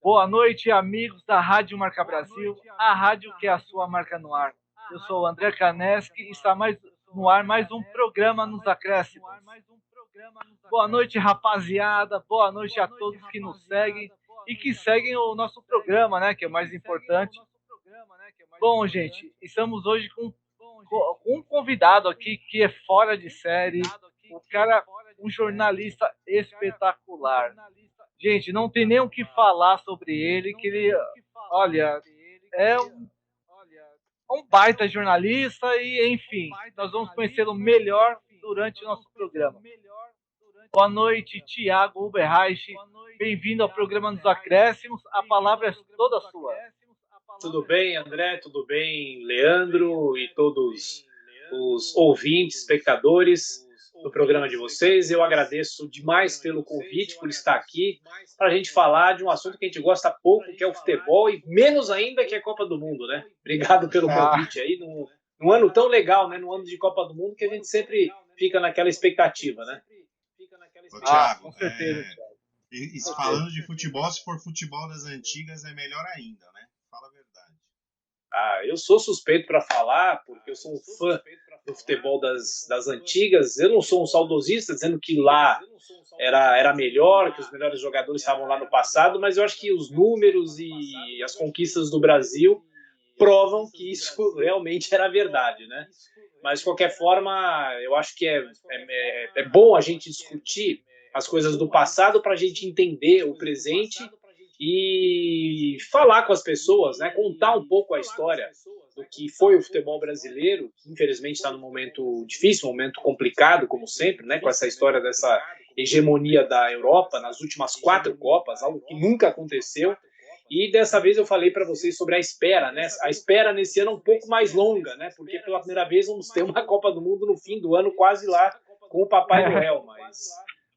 Boa noite, amigos da Rádio Marca Brasil, a rádio que é a sua marca no ar. Eu sou o André Kaneski e está no ar mais um programa nos acréscimos. Boa noite, rapaziada. Boa noite a todos que nos seguem e que seguem o nosso programa, né, que é o mais importante. Bom, gente, estamos hoje com um convidado aqui que é fora de série. O cara, um jornalista espetacular. Gente, não tem nem o que falar sobre ele, que ele, olha, é um baita jornalista e, enfim, nós vamos conhecê-lo melhor durante o nosso programa. Boa noite, Thiago Uberreich. Bem-vindo ao programa dos Acréscimos. A palavra é toda sua. Tudo bem, André? Tudo bem, Leandro e todos os ouvintes, espectadores do programa de vocês? Eu agradeço demais pelo convite, por estar aqui, para a gente falar de um assunto que a gente gosta pouco, que é o futebol, e menos ainda que é a Copa do Mundo, né? Obrigado pelo convite aí, num ano tão legal, né? Num ano de Copa do Mundo, que a gente sempre fica naquela expectativa, né? Ô, Thiago, com certeza, Thiago. E falando de futebol, se for futebol das antigas, é melhor ainda, né? Fala a verdade. Eu sou suspeito para falar, porque eu sou um fã do futebol das antigas. Eu não sou um saudosista, dizendo que lá era melhor, que os melhores jogadores estavam lá no passado, mas eu acho que os números e as conquistas do Brasil provam que isso realmente era verdade, né? Mas, de qualquer forma, eu acho que é bom a gente discutir as coisas do passado para a gente entender o presente e falar com as pessoas, né? Contar um pouco a história do que foi o futebol brasileiro, que infelizmente está num momento difícil, um momento complicado, como sempre, né? Com essa história dessa hegemonia da Europa nas últimas 4 Copas, algo que nunca aconteceu. E dessa vez eu falei para vocês sobre a espera, né? A espera nesse ano é um pouco mais longa, né? Porque pela primeira vez vamos ter uma Copa do Mundo no fim do ano, quase lá com o Papai Noel.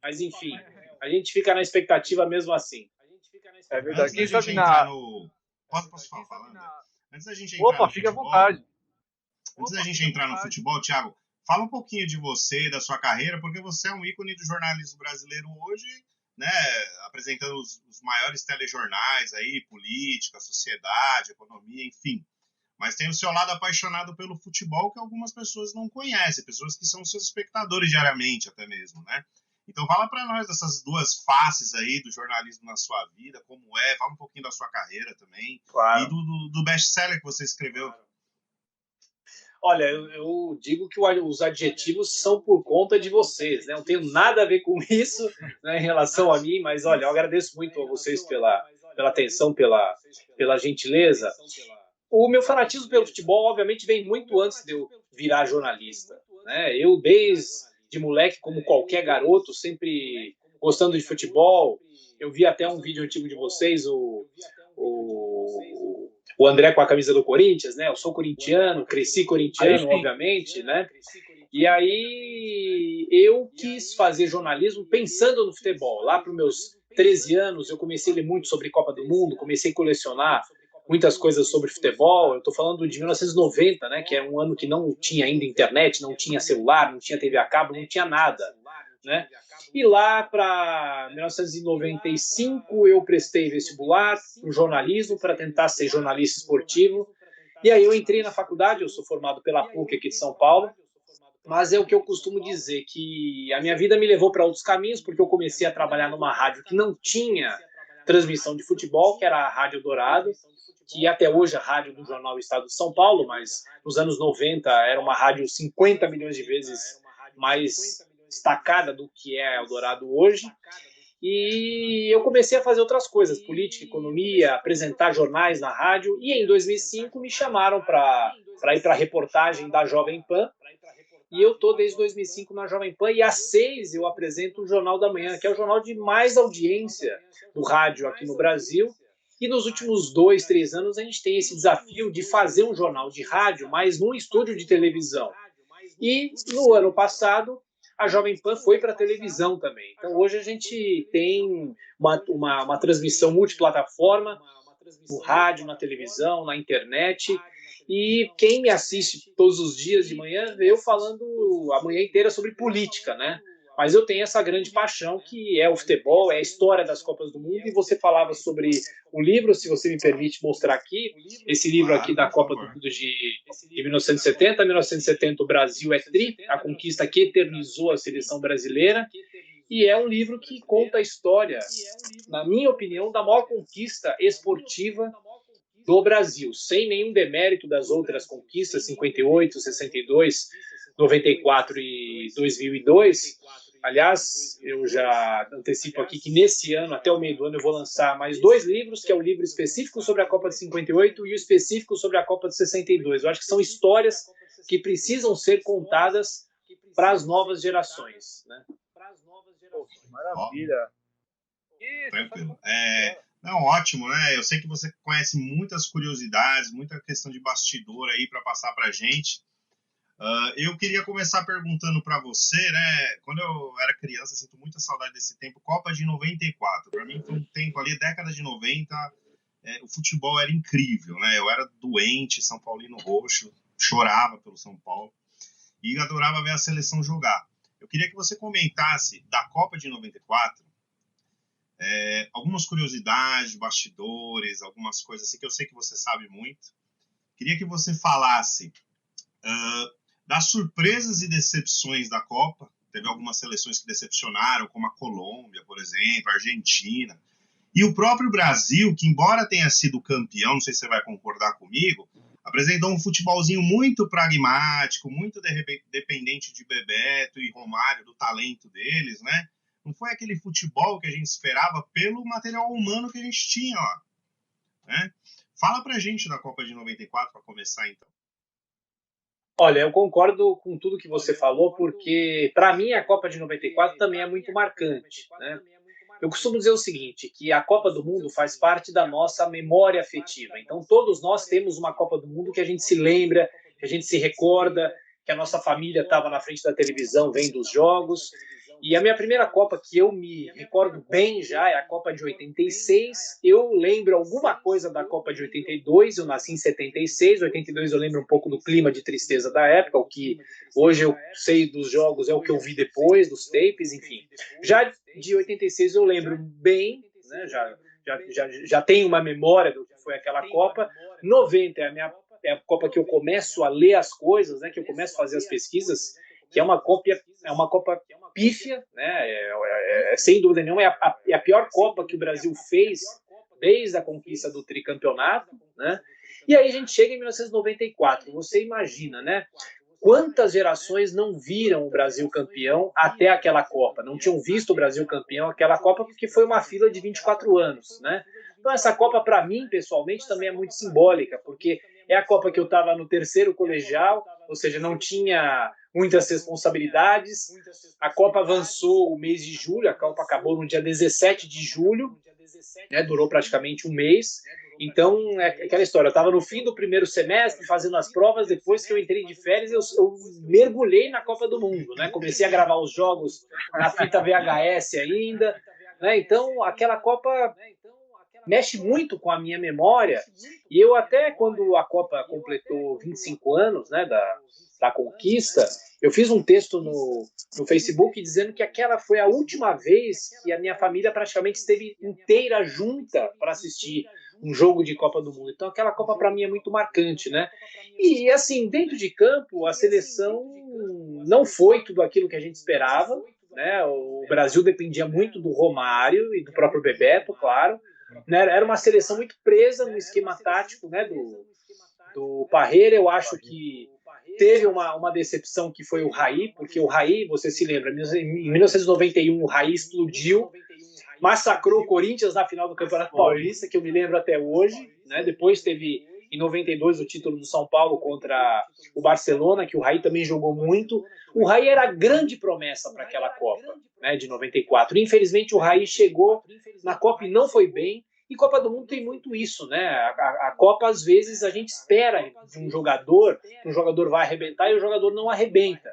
Mas enfim, a gente fica na expectativa mesmo assim. É verdade. Quem sabe Posso falar, André? Antes da gente entrar no fica futebol, à vontade. Antes da gente entrar no futebol, Thiago, fala um pouquinho de você, da sua carreira, porque você é um ícone do jornalismo brasileiro hoje, né, apresentando os maiores telejornais aí, política, sociedade, economia, enfim. Mas tem o seu lado apaixonado pelo futebol que algumas pessoas não conhecem, pessoas que são seus espectadores diariamente até mesmo, né? Então fala para nós dessas duas faces aí do jornalismo na sua vida, como fala um pouquinho da sua carreira também, claro. E do best-seller que você escreveu. Olha, eu digo que os adjetivos são por conta de vocês, né? Não tenho nada a ver com isso, né, em relação a mim, mas olha, eu agradeço muito a vocês pela atenção, pela gentileza. O meu fanatismo pelo futebol, obviamente, vem muito antes de eu virar jornalista, né? Eu, desde moleque, como qualquer garoto, sempre gostando de futebol. Eu vi até um vídeo antigo de vocês, o André com a camisa do Corinthians, né? Eu sou corintiano, cresci corintiano, obviamente, né? E aí eu quis fazer jornalismo pensando no futebol. Lá para os meus 13 anos, eu comecei a ler muito sobre Copa do Mundo, comecei a colecionar muitas coisas sobre futebol. Eu estou falando de 1990, né? Que é um ano que não tinha ainda internet, não tinha celular, não tinha TV a cabo, não tinha nada, né? E lá para 1995 eu prestei vestibular no jornalismo para tentar ser jornalista esportivo. E aí eu entrei na faculdade, eu sou formado pela PUC aqui de São Paulo, mas é o que eu costumo dizer, que a minha vida me levou para outros caminhos, porque eu comecei a trabalhar numa rádio que não tinha transmissão de futebol, que era a Rádio Dourado, que até hoje é a rádio do jornal Estado de São Paulo, mas nos anos 90 era uma rádio 50 milhões de vezes mais destacada do que é Eldorado hoje. E eu comecei a fazer outras coisas, política, economia, apresentar jornais na rádio, e em 2005 me chamaram para ir para a reportagem da Jovem Pan, e eu estou desde 2005 na Jovem Pan, e às 6 eu apresento o Jornal da Manhã, que é o jornal de mais audiência do rádio aqui no Brasil. E nos últimos 2, 3 anos a gente tem esse desafio de fazer um jornal de rádio, mas num estúdio de televisão. E no ano passado a Jovem Pan foi para a televisão também. Então hoje a gente tem uma transmissão multiplataforma, no rádio, na televisão, na internet. E quem me assiste todos os dias de manhã vê eu falando a manhã inteira sobre política, né? Mas eu tenho essa grande paixão que é o futebol, é a história das Copas do Mundo, e você falava sobre o livro, se você me permite mostrar aqui, esse livro aqui da Copa do Mundo de 1970. 1970 o Brasil é tri, a conquista que eternizou a seleção brasileira, e é um livro que conta a história, na minha opinião, da maior conquista esportiva do Brasil, sem nenhum demérito das outras conquistas, 58, 62, 94 e 2002. Aliás, eu já antecipo aqui que nesse ano, até o meio do ano, eu vou lançar mais 2 livros, que é o livro específico sobre a Copa de 58 e o específico sobre a Copa de 62. Eu acho que são histórias que precisam ser contadas para as novas gerações, né? Pô, que maravilha. Tranquilo. Não, ótimo, né? Eu sei que você conhece muitas curiosidades, muita questão de bastidor aí para passar para a gente. Eu queria começar perguntando para você, né? Quando eu era criança, sinto muita saudade desse tempo. Copa de 94. Para mim foi um tempo ali, década de 90. O futebol era incrível, né? Eu era doente, São Paulino roxo, chorava pelo São Paulo e adorava ver a seleção jogar. Eu queria que você comentasse da Copa de 94. Algumas curiosidades, bastidores, algumas coisas assim que eu sei que você sabe muito. Queria que você falasse das surpresas e decepções da Copa. Teve algumas seleções que decepcionaram, como a Colômbia, por exemplo, a Argentina. E o próprio Brasil, que embora tenha sido campeão, não sei se você vai concordar comigo, apresentou um futebolzinho muito pragmático, muito dependente de Bebeto e Romário, do talento deles, né? Não foi aquele futebol que a gente esperava pelo material humano que a gente tinha lá, né? Fala pra gente da Copa de 94 para começar, então. Olha, eu concordo com tudo que você falou, porque para mim a Copa de 94 também é muito marcante, né? Eu costumo dizer o seguinte, que a Copa do Mundo faz parte da nossa memória afetiva. Então todos nós temos uma Copa do Mundo que a gente se lembra, que a gente se recorda, que a nossa família estava na frente da televisão vendo os jogos. E a minha primeira Copa que eu me recordo bem já é a Copa de 86. Eu lembro alguma coisa da Copa de 82, eu nasci em 76, 82 eu lembro um pouco do clima de tristeza da época, o que hoje eu sei dos jogos é o que eu vi depois, dos tapes, enfim. Já de 86 eu lembro bem, né, já tenho uma memória do que foi aquela Copa. 90 é a Copa que eu começo a ler as coisas, né, que eu começo a fazer as pesquisas, que é uma Copa pífia, né? Sem dúvida nenhuma, é a pior Copa que o Brasil fez desde a conquista do tricampeonato, né? E aí a gente chega em 1994. Você imagina, né? Quantas gerações não viram o Brasil campeão até aquela Copa? Não tinham visto o Brasil campeão aquela Copa porque foi uma fila de 24 anos, né? Então essa Copa, para mim, pessoalmente, também é muito simbólica, porque é a Copa que eu estava no terceiro colegial, ou seja, não tinha muitas responsabilidades. A Copa avançou o mês de julho, a Copa acabou no dia 17 de julho, né, durou praticamente um mês. Então, é aquela história, eu estava no fim do primeiro semestre fazendo as provas, depois que eu entrei de férias, eu mergulhei na Copa do Mundo, né? Comecei a gravar os jogos na fita VHS ainda, né? Então, aquela Copa mexe muito com a minha memória, e eu até, quando a Copa completou 25 anos, né, da conquista, eu fiz um texto no Facebook dizendo que aquela foi a última vez que a minha família praticamente esteve inteira junta para assistir um jogo de Copa do Mundo. Então aquela Copa para mim é muito marcante, né? E assim, dentro de campo, a seleção não foi tudo aquilo que a gente esperava, né? O Brasil dependia muito do Romário e do próprio Bebeto, claro, né? Era uma seleção muito presa no esquema tático, né, do Parreira. Eu acho que teve uma decepção que foi o Raí, porque o Raí, você se lembra, em 1991 o Raí explodiu, massacrou o Corinthians na final do Campeonato Paulista, que eu me lembro até hoje, né? Depois teve em 92 o título do São Paulo contra o Barcelona, que o Raí também jogou muito. O Raí era a grande promessa para aquela Copa, né, de 94. Infelizmente o Raí chegou na Copa e não foi bem. E Copa do Mundo tem muito isso, né? A Copa, às vezes, a gente espera de um jogador que o jogador vai arrebentar e o jogador não arrebenta,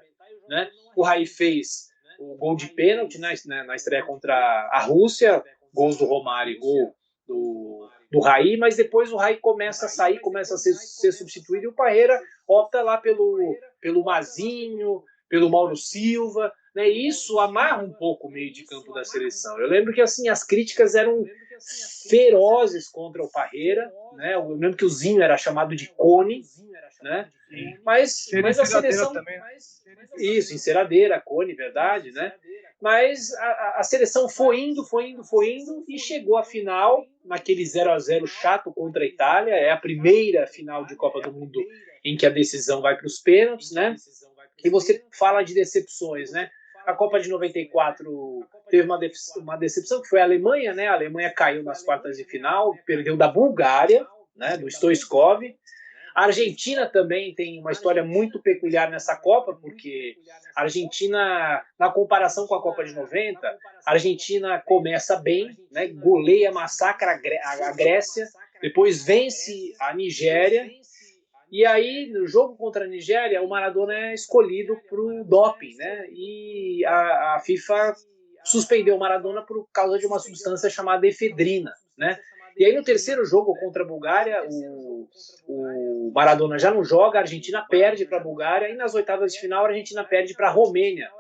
né? O Raí fez o gol de pênalti na estreia contra a Rússia, gols do Romário e gol do Raí, mas depois o Raí começa a sair, começa a ser substituído, e o Parreira opta lá pelo Mazinho, pelo Mauro Silva, né? E isso amarra um pouco o meio de campo da seleção. Eu lembro que assim as críticas eram ferozes contra o Parreira, né? Eu lembro que o Zinho era chamado de Cone, né? Mas a seleção também. Isso, enceradeira, Cone, verdade, né? Mas a seleção foi indo e chegou à final, naquele 0-0 chato contra a Itália. É a primeira final de Copa do Mundo em que a decisão vai para os pênaltis, né? E você fala de decepções, né? A Copa de 94 teve uma decepção, que foi a Alemanha, né? A Alemanha caiu nas quartas de final, perdeu da Bulgária, né? Do Stoichkov. A Argentina também tem uma história muito peculiar nessa Copa, porque a Argentina, na comparação com a Copa de 90, a Argentina começa bem, né, goleia, massacra a Grécia, depois vence a Nigéria, e aí, no jogo contra a Nigéria, o Maradona é escolhido para o doping, né, e a FIFA suspendeu o Maradona por causa de uma substância chamada efedrina, né. E aí no terceiro jogo contra a Bulgária, o Maradona já não joga, a Argentina perde para a Bulgária, e nas oitavas de final a Argentina perde para a Romênia,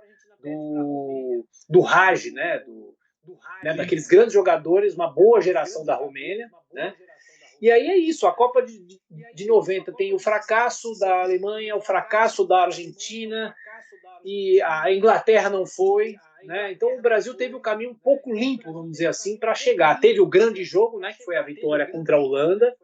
do Hagi, né, daqueles grandes jogadores, uma boa geração da Romênia, né. E aí é isso, a Copa de 90 tem o fracasso da Alemanha, o fracasso da Argentina, e a Inglaterra não foi, né? Então o Brasil teve o caminho um pouco limpo, vamos dizer assim, para chegar. Teve o grande jogo, né, que foi a vitória contra a Holanda,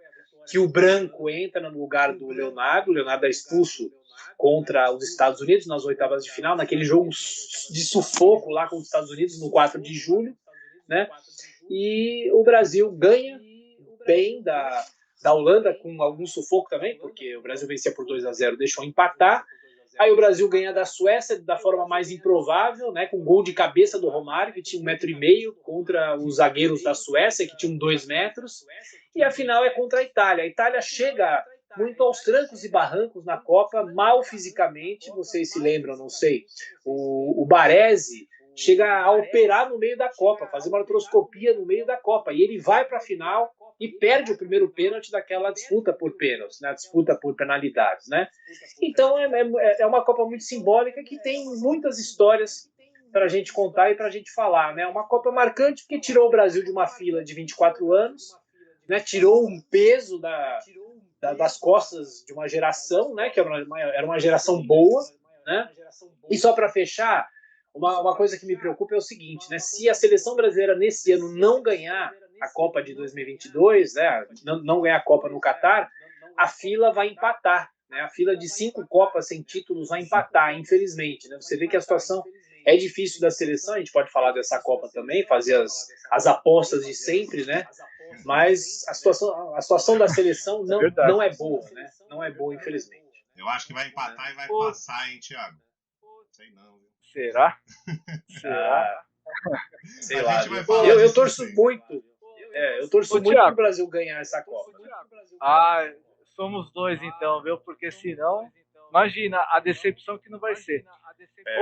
que o branco entra no lugar do Leonardo. O Leonardo é expulso contra os Estados Unidos nas oitavas de final, naquele jogo de sufoco lá com os Estados Unidos no 4 de julho, né? E o Brasil ganha bem da Holanda, com algum sufoco também, porque o Brasil vencia por 2-0, deixou empatar. Aí o Brasil ganha da Suécia da forma mais improvável, né, com gol de cabeça do Romário, que tinha 1,5 m, contra os zagueiros da Suécia, que tinham 2 metros. E a final é contra a Itália. A Itália chega muito aos trancos e barrancos na Copa, mal fisicamente. Vocês se lembram, não sei. O Baresi chega a operar no meio da Copa, fazer uma artroscopia no meio da Copa. E ele vai para a final e perde o primeiro pênalti daquela disputa por pênaltis, né? Disputa por penalidades, né? Então é uma Copa muito simbólica, que tem muitas histórias para a gente contar e para a gente falar, né? Uma Copa marcante porque tirou o Brasil de uma fila de 24 anos, né? Tirou um peso das costas de uma geração, né? Que era uma geração boa, né? E só para fechar, uma coisa que me preocupa é o seguinte, né? Se a seleção brasileira nesse ano não ganhar a Copa de 2022, né, não ganhar a Copa no Catar, a fila vai empatar, né? A fila de 5 Copas sem títulos vai empatar, infelizmente, né? Você vê que a situação é difícil da seleção. A gente pode falar dessa Copa também, fazer as apostas de sempre, né? Mas a situação da seleção não é boa, né? Não é boa, infelizmente. Eu acho que vai empatar e vai passar, hein, Thiago? Sei não, viu? Será? Será? Sei lá. Eu torço muito. Eu torço muito para o Brasil ganhar essa Copa. Somos dois então, viu? Porque senão, imagina a decepção que não vai ser.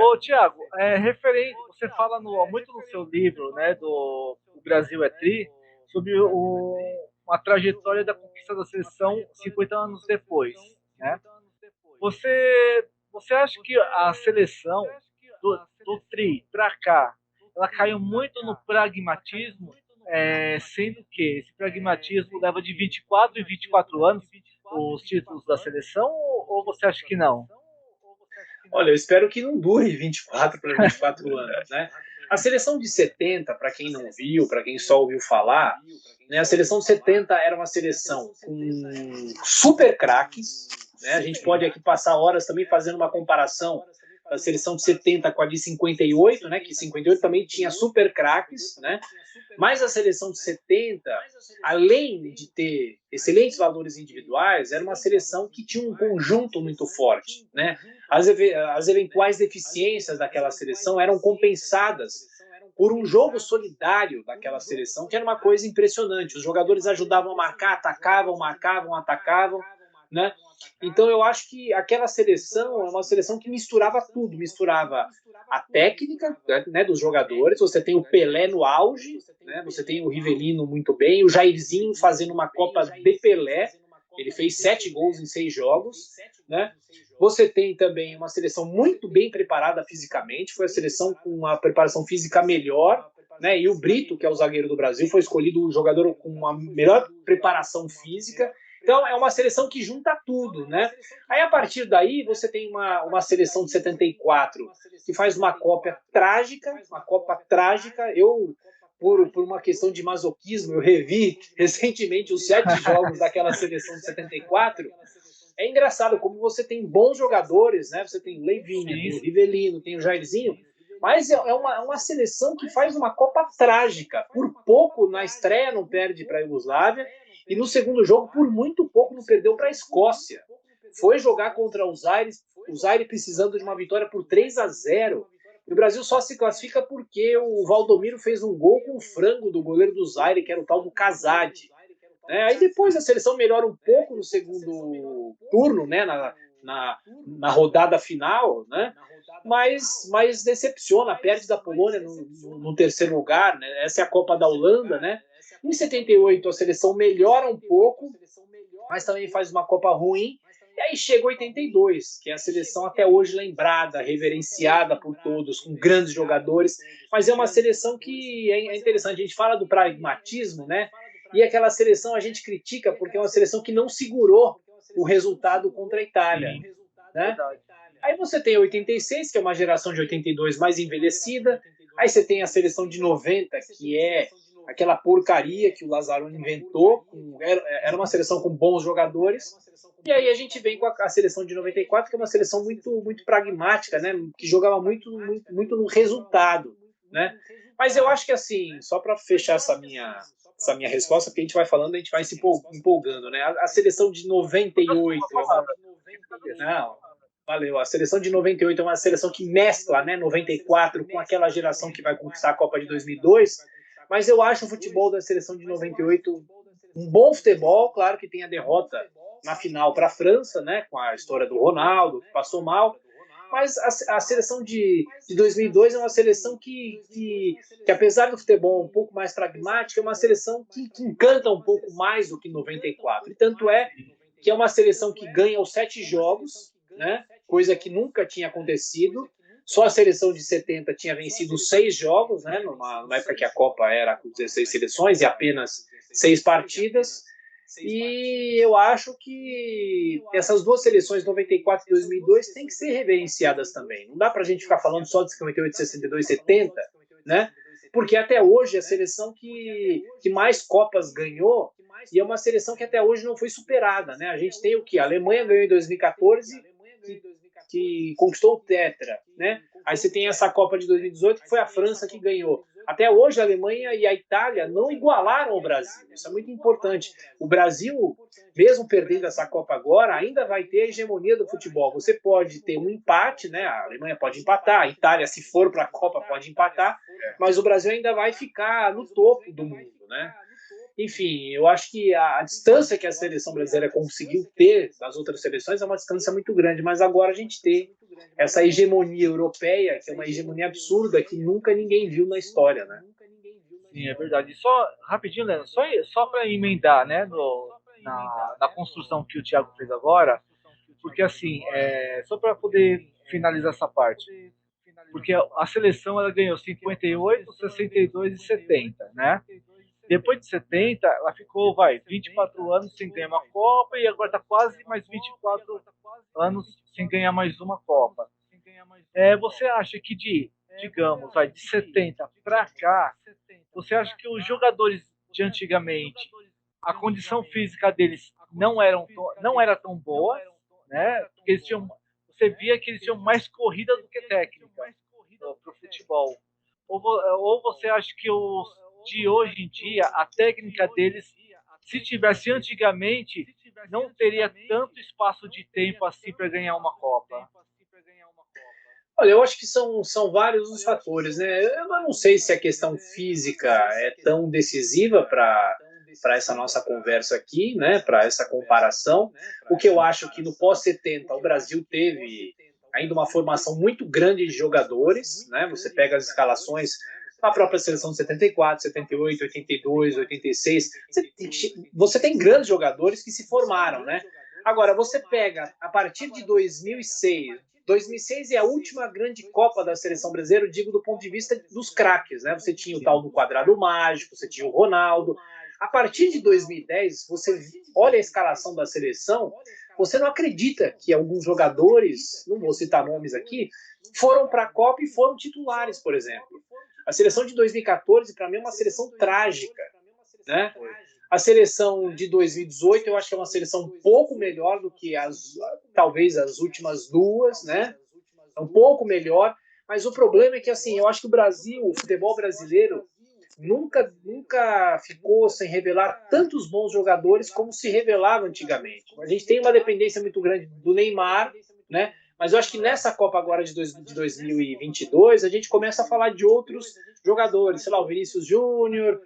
Ô, Thiago, referente, você fala muito no seu livro, né, do O Brasil é Tri, sobre uma trajetória da conquista da seleção 50 anos depois, né? Você acha que a seleção do Tri para cá, ela caiu muito no pragmatismo, sendo que esse pragmatismo leva de 24 em 24 anos os títulos da seleção, ou você acha que não? Olha, eu espero que não dure 24 para 24 anos, né? A seleção de 70, para quem não viu, para quem só ouviu falar, né, a seleção de 70 era uma seleção com super craques, né? A gente pode aqui passar horas também fazendo uma comparação da seleção de 70 com a de 58, né? Que 58 também tinha super craques, né? Mas a seleção de 70, além de ter excelentes valores individuais, era uma seleção que tinha um conjunto muito forte, né? As eventuais deficiências daquela seleção eram compensadas por um jogo solidário daquela seleção, que era uma coisa impressionante. Os jogadores ajudavam a marcar, atacavam, né? Então eu acho que aquela seleção é uma seleção que misturava tudo, misturava a técnica, né, dos jogadores. Você tem o Pelé no auge, né? Você tem o Rivelino muito bem, o Jairzinho fazendo uma Copa de Pelé, Ele fez 7 gols em 6 jogos, né? Você tem também uma seleção muito bem preparada fisicamente, foi a seleção com uma preparação física melhor, né? E o Brito, que é o zagueiro do Brasil, foi escolhido o jogador com uma melhor preparação física. Então é uma seleção que junta tudo, né? Aí a partir daí você tem uma seleção de 74 que faz uma Copa trágica, Eu, por uma questão de masoquismo, eu revi recentemente os 7 jogos daquela seleção de 74. É engraçado como você tem bons jogadores, né? Você tem o Leivinha, tem o Rivelino, tem o Jairzinho, mas é uma seleção que faz uma Copa trágica. Por pouco, na estreia, não perde para a Iugoslávia, e no segundo jogo, por muito pouco, não perdeu para a Escócia. Foi jogar contra o Zaire precisando de uma vitória por 3-0. E o Brasil só se classifica porque o Valdomiro fez um gol com o frango do goleiro do Zaire, que era o tal do Casade. Aí depois a seleção melhora um pouco no segundo turno, né, na rodada final, né, mas decepciona, perde da Polônia no terceiro lugar, né, essa é a Copa da Holanda, né. Em 78 a seleção melhora um pouco, mas também faz uma Copa ruim, e aí chega 82, que é a seleção até hoje lembrada, reverenciada por todos, com grandes jogadores, mas é uma seleção que é interessante, a gente fala do pragmatismo, né, e aquela seleção a gente critica porque é uma seleção que não segurou o resultado contra a Itália, né? Aí você tem 86, que é uma geração de 82 mais envelhecida, aí você tem a seleção de 90, que é aquela porcaria que o Lazzaroni inventou, era uma seleção com bons jogadores, e aí a gente vem com a seleção de 94, que é uma seleção muito, muito pragmática, né? Que jogava muito, muito, muito no resultado, né? Mas eu acho que assim, só para fechar essa minha resposta, porque a gente vai falando, a gente vai se empolgando, né? A seleção de 98 Não, valeu. A seleção de 98 é uma seleção que mescla, né, 94 com aquela geração que vai conquistar a Copa de 2002, mas eu acho o futebol da seleção de 98 um bom futebol, claro que tem a derrota na final para a França, né, com a história do Ronaldo, que passou mal, mas a seleção de 2002 é uma seleção que apesar do futebol um pouco mais pragmática, é uma seleção que encanta um pouco mais do que 94. E tanto é que é uma seleção que ganha os 7 jogos, né? Coisa que nunca tinha acontecido. Só a seleção de 70 tinha vencido 6 jogos, né? Numa época que a Copa era com 16 seleções e apenas 6 partidas. E eu acho que essas duas seleções, 94 e 2002, têm que ser reverenciadas também. Não dá para a gente ficar falando só de 58, 62, 70, né? Porque até hoje é a seleção que mais Copas ganhou e é uma seleção que até hoje não foi superada, né? A gente tem o que? A Alemanha ganhou em 2014, que conquistou o Tetra, né? Aí você tem essa Copa de 2018, que foi a França que ganhou. Até hoje, a Alemanha e a Itália não igualaram o Brasil. Isso é muito importante. O Brasil, mesmo perdendo essa Copa agora, ainda vai ter a hegemonia do futebol. Você pode ter um empate, né? A Alemanha pode empatar, a Itália, se for para a Copa, pode empatar, mas o Brasil ainda vai ficar no topo do mundo, né? Enfim, eu acho que a distância que a seleção brasileira conseguiu ter das outras seleções é uma distância muito grande, mas agora a gente tem essa hegemonia europeia, que é uma hegemonia absurda que nunca ninguém viu na história, né? Sim, é verdade. E só, rapidinho, Leandro, só para emendar, né, na construção que o Thiago fez agora, porque assim, só para poder finalizar essa parte, porque a seleção ela ganhou 58, 62 e 70, né? Depois de 70, ela ficou, 24 anos sem ganhar uma Copa e agora está quase mais 24 anos sem ganhar mais uma Copa. Você acha que digamos, de 70 para cá, você acha que os jogadores de antigamente, a condição física deles não era tão boa, né? Porque você via que eles tinham mais corrida do que técnica para o futebol. Ou você acha que os de hoje em dia, a técnica deles, se tivesse antigamente, não teria tanto espaço de tempo assim para ganhar uma Copa? Olha, eu acho que são vários os fatores, né? Eu não sei se a questão física é tão decisiva para essa nossa conversa aqui, né? Para essa comparação. O que eu acho que no pós-70 o Brasil teve ainda uma formação muito grande de jogadores, né? Você pega as escalações A própria seleção de 74, 78, 82, 86. Você tem grandes jogadores que se formaram, né? Agora, você pega a partir de 2006. 2006 é a última grande Copa da seleção brasileira, eu digo do ponto de vista dos craques, né? Você tinha o tal do quadrado mágico, você tinha o Ronaldo. A partir de 2010, você olha a escalação da seleção, você não acredita que alguns jogadores, não vou citar nomes aqui, foram para a Copa e foram titulares, por exemplo. A seleção de 2014, para mim, é uma seleção trágica, né? A seleção de 2018, eu acho que é uma seleção um pouco melhor do que talvez as últimas duas, né? É um pouco melhor, mas o problema é que, assim, eu acho que o futebol brasileiro, nunca ficou sem revelar tantos bons jogadores como se revelava antigamente. A gente tem uma dependência muito grande do Neymar, né? Mas eu acho que nessa Copa agora de 2022, a gente começa a falar de outros jogadores, sei lá, o Vinícius Júnior,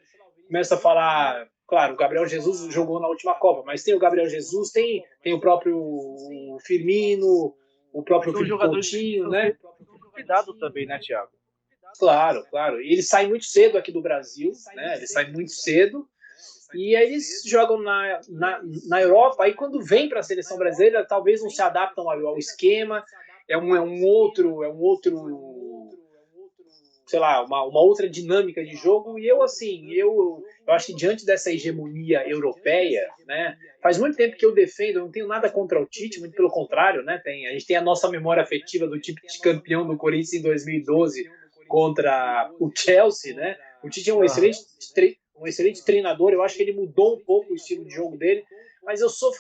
começa a falar, claro, o Gabriel Jesus jogou na última Copa, mas tem o Gabriel Jesus, tem o próprio Firmino, o próprio Felipe Coutinho, né? Cuidado também, né, Thiago? Claro, claro. E eles saem muito cedo aqui do Brasil, né? Eles saem muito cedo. E aí eles jogam na Europa. Aí quando vem para a seleção brasileira, talvez não se adaptam ao esquema. É um outro, sei lá, uma outra dinâmica de jogo. E eu acho que diante dessa hegemonia europeia, né? Faz muito tempo que eu defendo, eu não tenho nada contra o Tite, muito pelo contrário, né? A gente tem a nossa memória afetiva do Tite campeão do Corinthians em 2012 contra o Chelsea, né? O Tite é um excelente treinador, eu acho que ele mudou um pouco o estilo de jogo dele, mas eu sou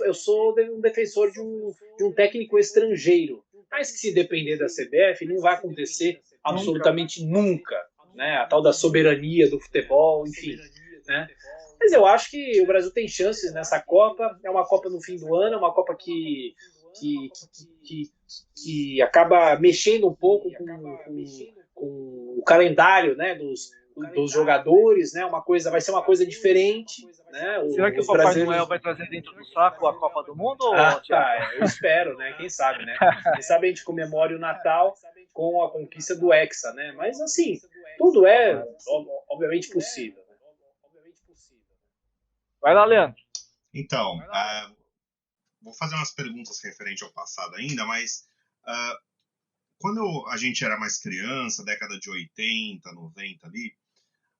um defensor de um técnico estrangeiro. Mas que se depender da CBF, não vai acontecer absolutamente nunca, né? A tal da soberania do futebol, enfim, né? Mas eu acho que o Brasil tem chances nessa Copa. É uma Copa no fim do ano, é uma Copa que acaba mexendo um pouco com o calendário, né, dos jogadores, né? Vai ser uma coisa diferente, né? Será que o Papai Noel vai trazer dentro do saco a Copa do Mundo? Eu espero, né? Quem sabe, né? Quem sabe a gente comemore o Natal com a conquista do Hexa, né? Mas assim, tudo é obviamente possível. Vai lá, Leandro. Então, vou fazer umas perguntas referente ao passado ainda, mas quando a gente era mais criança, década de 80, 90 ali,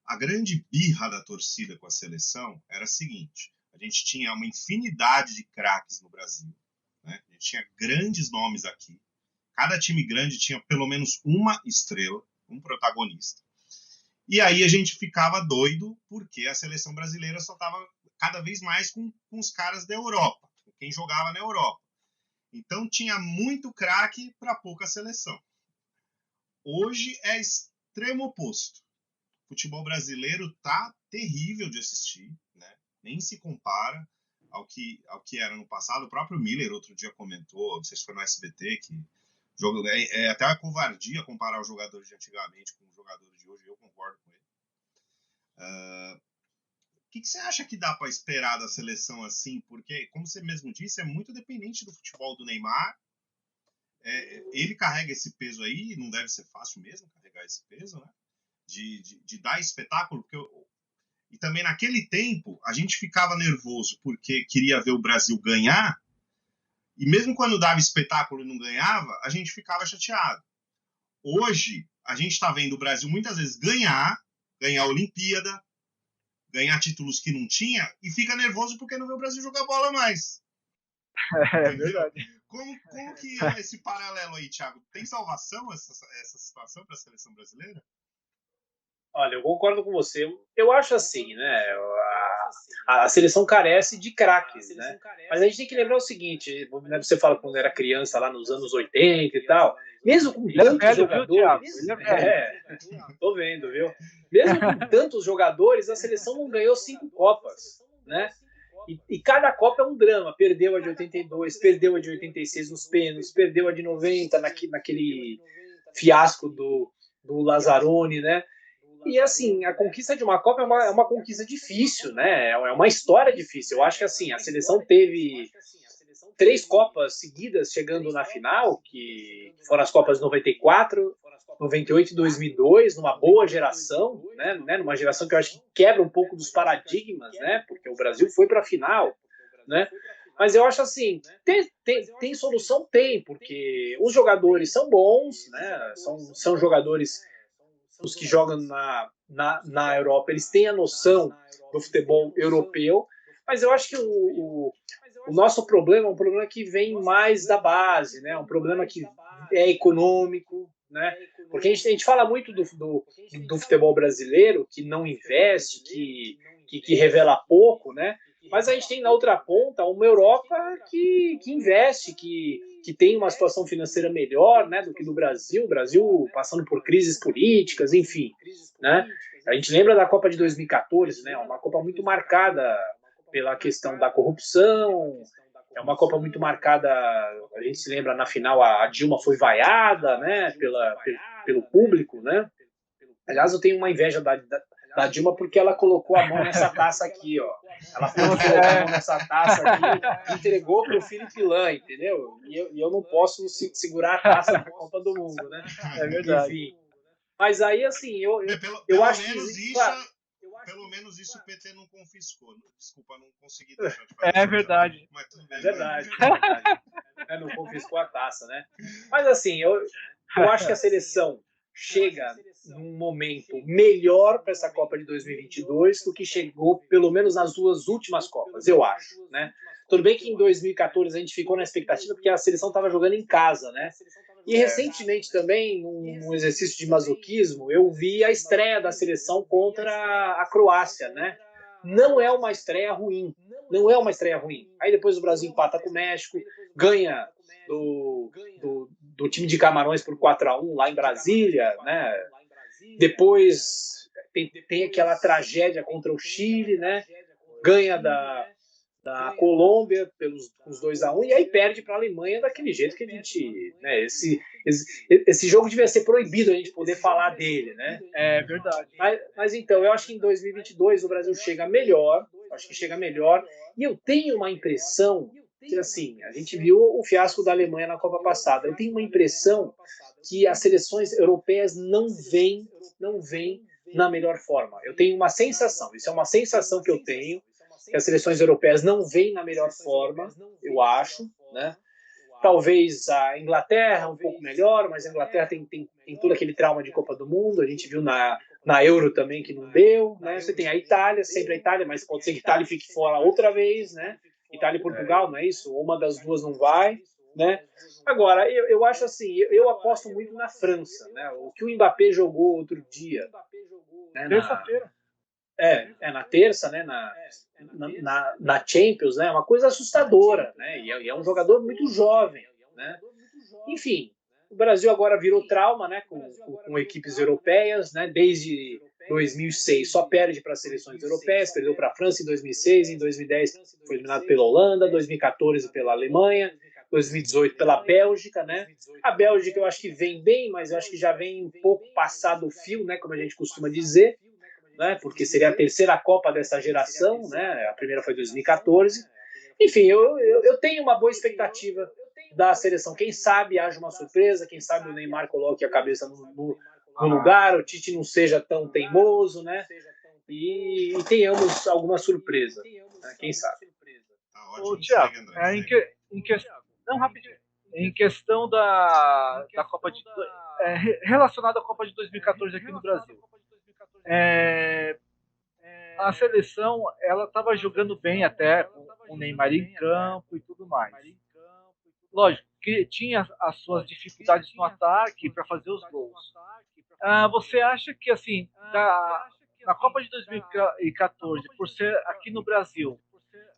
a grande birra da torcida com a seleção era a seguinte: a gente tinha uma infinidade de craques no Brasil, né? A gente tinha grandes nomes aqui. Cada time grande tinha pelo menos uma estrela, um protagonista. E aí a gente ficava doido porque a seleção brasileira só estava cada vez mais com os caras da Europa, com quem jogava na Europa. Então tinha muito craque para pouca seleção. Hoje é extremo oposto. O futebol brasileiro tá terrível de assistir, né? Nem se compara ao que era no passado. O próprio Miller outro dia comentou, não sei se foi no SBT, que é até uma covardia comparar os jogadores de antigamente com os jogadores de hoje. Eu concordo com ele. O que você acha que dá para esperar da seleção assim? Porque, como você mesmo disse, é muito dependente do futebol do Neymar. Ele carrega esse peso aí, não deve ser fácil mesmo carregar esse peso, né? De dar espetáculo, e também naquele tempo a gente ficava nervoso porque queria ver o Brasil ganhar, e mesmo quando dava espetáculo e não ganhava, a gente ficava chateado. Hoje a gente está vendo o Brasil muitas vezes ganhar a Olimpíada, ganhar títulos que não tinha, e fica nervoso porque não vê o Brasil jogar bola mais. É verdade. Como que é esse paralelo aí, Thiago? Tem salvação essa situação para a seleção brasileira? Olha, eu concordo com você. Eu acho assim, né? A seleção carece de craques, né? Mas a gente tem que lembrar o seguinte: né, você fala quando era criança lá nos anos 80 e tal, mesmo com tantos jogadores. Tô vendo, viu? Mesmo com tantos jogadores, a seleção não ganhou 5 Copas, né? E cada Copa é um drama. Perdeu a de 82, perdeu a de 86 nos pênaltis, perdeu a de 90 naquele fiasco do Lazzaroni, né? E assim, a conquista de uma Copa é uma conquista difícil, né? É uma história difícil. Eu acho que assim, a seleção teve 3 Copas seguidas chegando na final, que foram as Copas de 94, 98 e 2002, numa boa geração, né, numa geração que eu acho que quebra um pouco dos paradigmas, né, porque o Brasil foi para a final, né, mas eu acho assim, tem solução? Tem, porque os jogadores são bons, né, são jogadores, os que jogam na Europa, eles têm a noção do futebol europeu, mas eu acho que o nosso problema é um problema que vem mais da base, né? Um problema que é econômico, né? Porque a gente fala muito do futebol brasileiro, que não investe, que revela pouco, né? Mas a gente tem na outra ponta uma Europa que investe, que tem uma situação financeira melhor, né, do que do Brasil. O Brasil passando por crises políticas, enfim, né? A gente lembra da Copa de 2014, né? Uma Copa muito marcada pela questão da corrupção. É uma Copa muito marcada, a gente se lembra, na final a Dilma foi vaiada, né, pelo público, né? Aliás, eu tenho uma inveja da Dilma porque ela colocou a mão nessa taça aqui, ó. Ela pôde colocar a mão nessa taça aqui e entregou para o Felipe Lã, entendeu? E eu não posso segurar a taça na Copa do Mundo, né? É verdade. Enfim. Mas aí, assim, pelo acho menos que... isso, pelo menos isso o PT não confiscou. Desculpa, não consegui deixar de fazer É verdade. mas tudo bem. É verdade. Não confiscou a taça, né? Mas assim, eu acho que a seleção chega num momento melhor para essa Copa de 2022 do que chegou, pelo menos nas duas últimas Copas, eu acho, né? Tudo bem que em 2014 a gente ficou na expectativa porque a seleção estava jogando em casa, né? E recentemente também, num exercício de masoquismo, eu vi a estreia da seleção contra a Croácia, né? Não é uma estreia ruim, não é uma estreia ruim. Aí depois o Brasil empata com o México, ganha do time de Camarões por 4-1 lá em Brasília, né? Depois tem aquela tragédia contra o Chile, né? Ganha da Colômbia pelos 2-1 e aí perde para a Alemanha daquele jeito que a gente, né, esse jogo devia ser proibido a gente poder falar dele, né? É verdade. Mas então, eu acho que em 2022 o Brasil chega melhor, acho que chega melhor, e eu tenho uma impressão que, assim, a gente viu o fiasco da Alemanha na Copa passada, eu tenho uma impressão que as seleções europeias não vêm na melhor forma. Eu tenho uma sensação, isso é uma sensação que eu tenho, que as seleções europeias não vêm na melhor forma, eu acho, né? Talvez a Inglaterra um pouco melhor, mas a Inglaterra tem todo aquele trauma de Copa do Mundo, a gente viu na Euro também que não deu, né? Você tem a Itália, sempre a Itália, mas pode ser que a Itália fique fora outra vez, né? Itália e Portugal, não é isso? Uma das duas não vai, né? Agora, eu acho assim, eu aposto muito na França, né? O que o Mbappé jogou outro dia, né? Terça-feira. Na terça, né? Na Champions, né? É uma coisa assustadora, né? E é um jogador muito jovem, né? Enfim, o Brasil agora virou trauma, né? Com equipes europeias, né? Desde 2006 só perde para as seleções europeias, perdeu para a França em 2006, em 2010 foi eliminado pela Holanda, 2014 pela Alemanha, 2018 pela Bélgica, né? A Bélgica eu acho que vem bem, mas eu acho que já vem um pouco passado o fio, né? Como a gente costuma dizer, né? Porque seria a terceira Copa dessa geração, né? A primeira foi 2014. Enfim, eu tenho uma boa expectativa da seleção. Quem sabe haja uma surpresa, quem sabe o Neymar coloque a cabeça no lugar, o Tite não seja tão teimoso, né? E tenhamos alguma surpresa, né? Quem sabe. Tá Ô, ótimo, Thiago, segue, André. não, rapidinho. Em questão da Copa de. Relacionado à Copa de 2014 aqui no Brasil. A seleção ela estava jogando bem até com o Neymar em campo e tudo mais. Lógico que tinha as suas dificuldades no ataque para fazer os gols. Você acha que assim na Copa de 2014, por ser aqui no Brasil,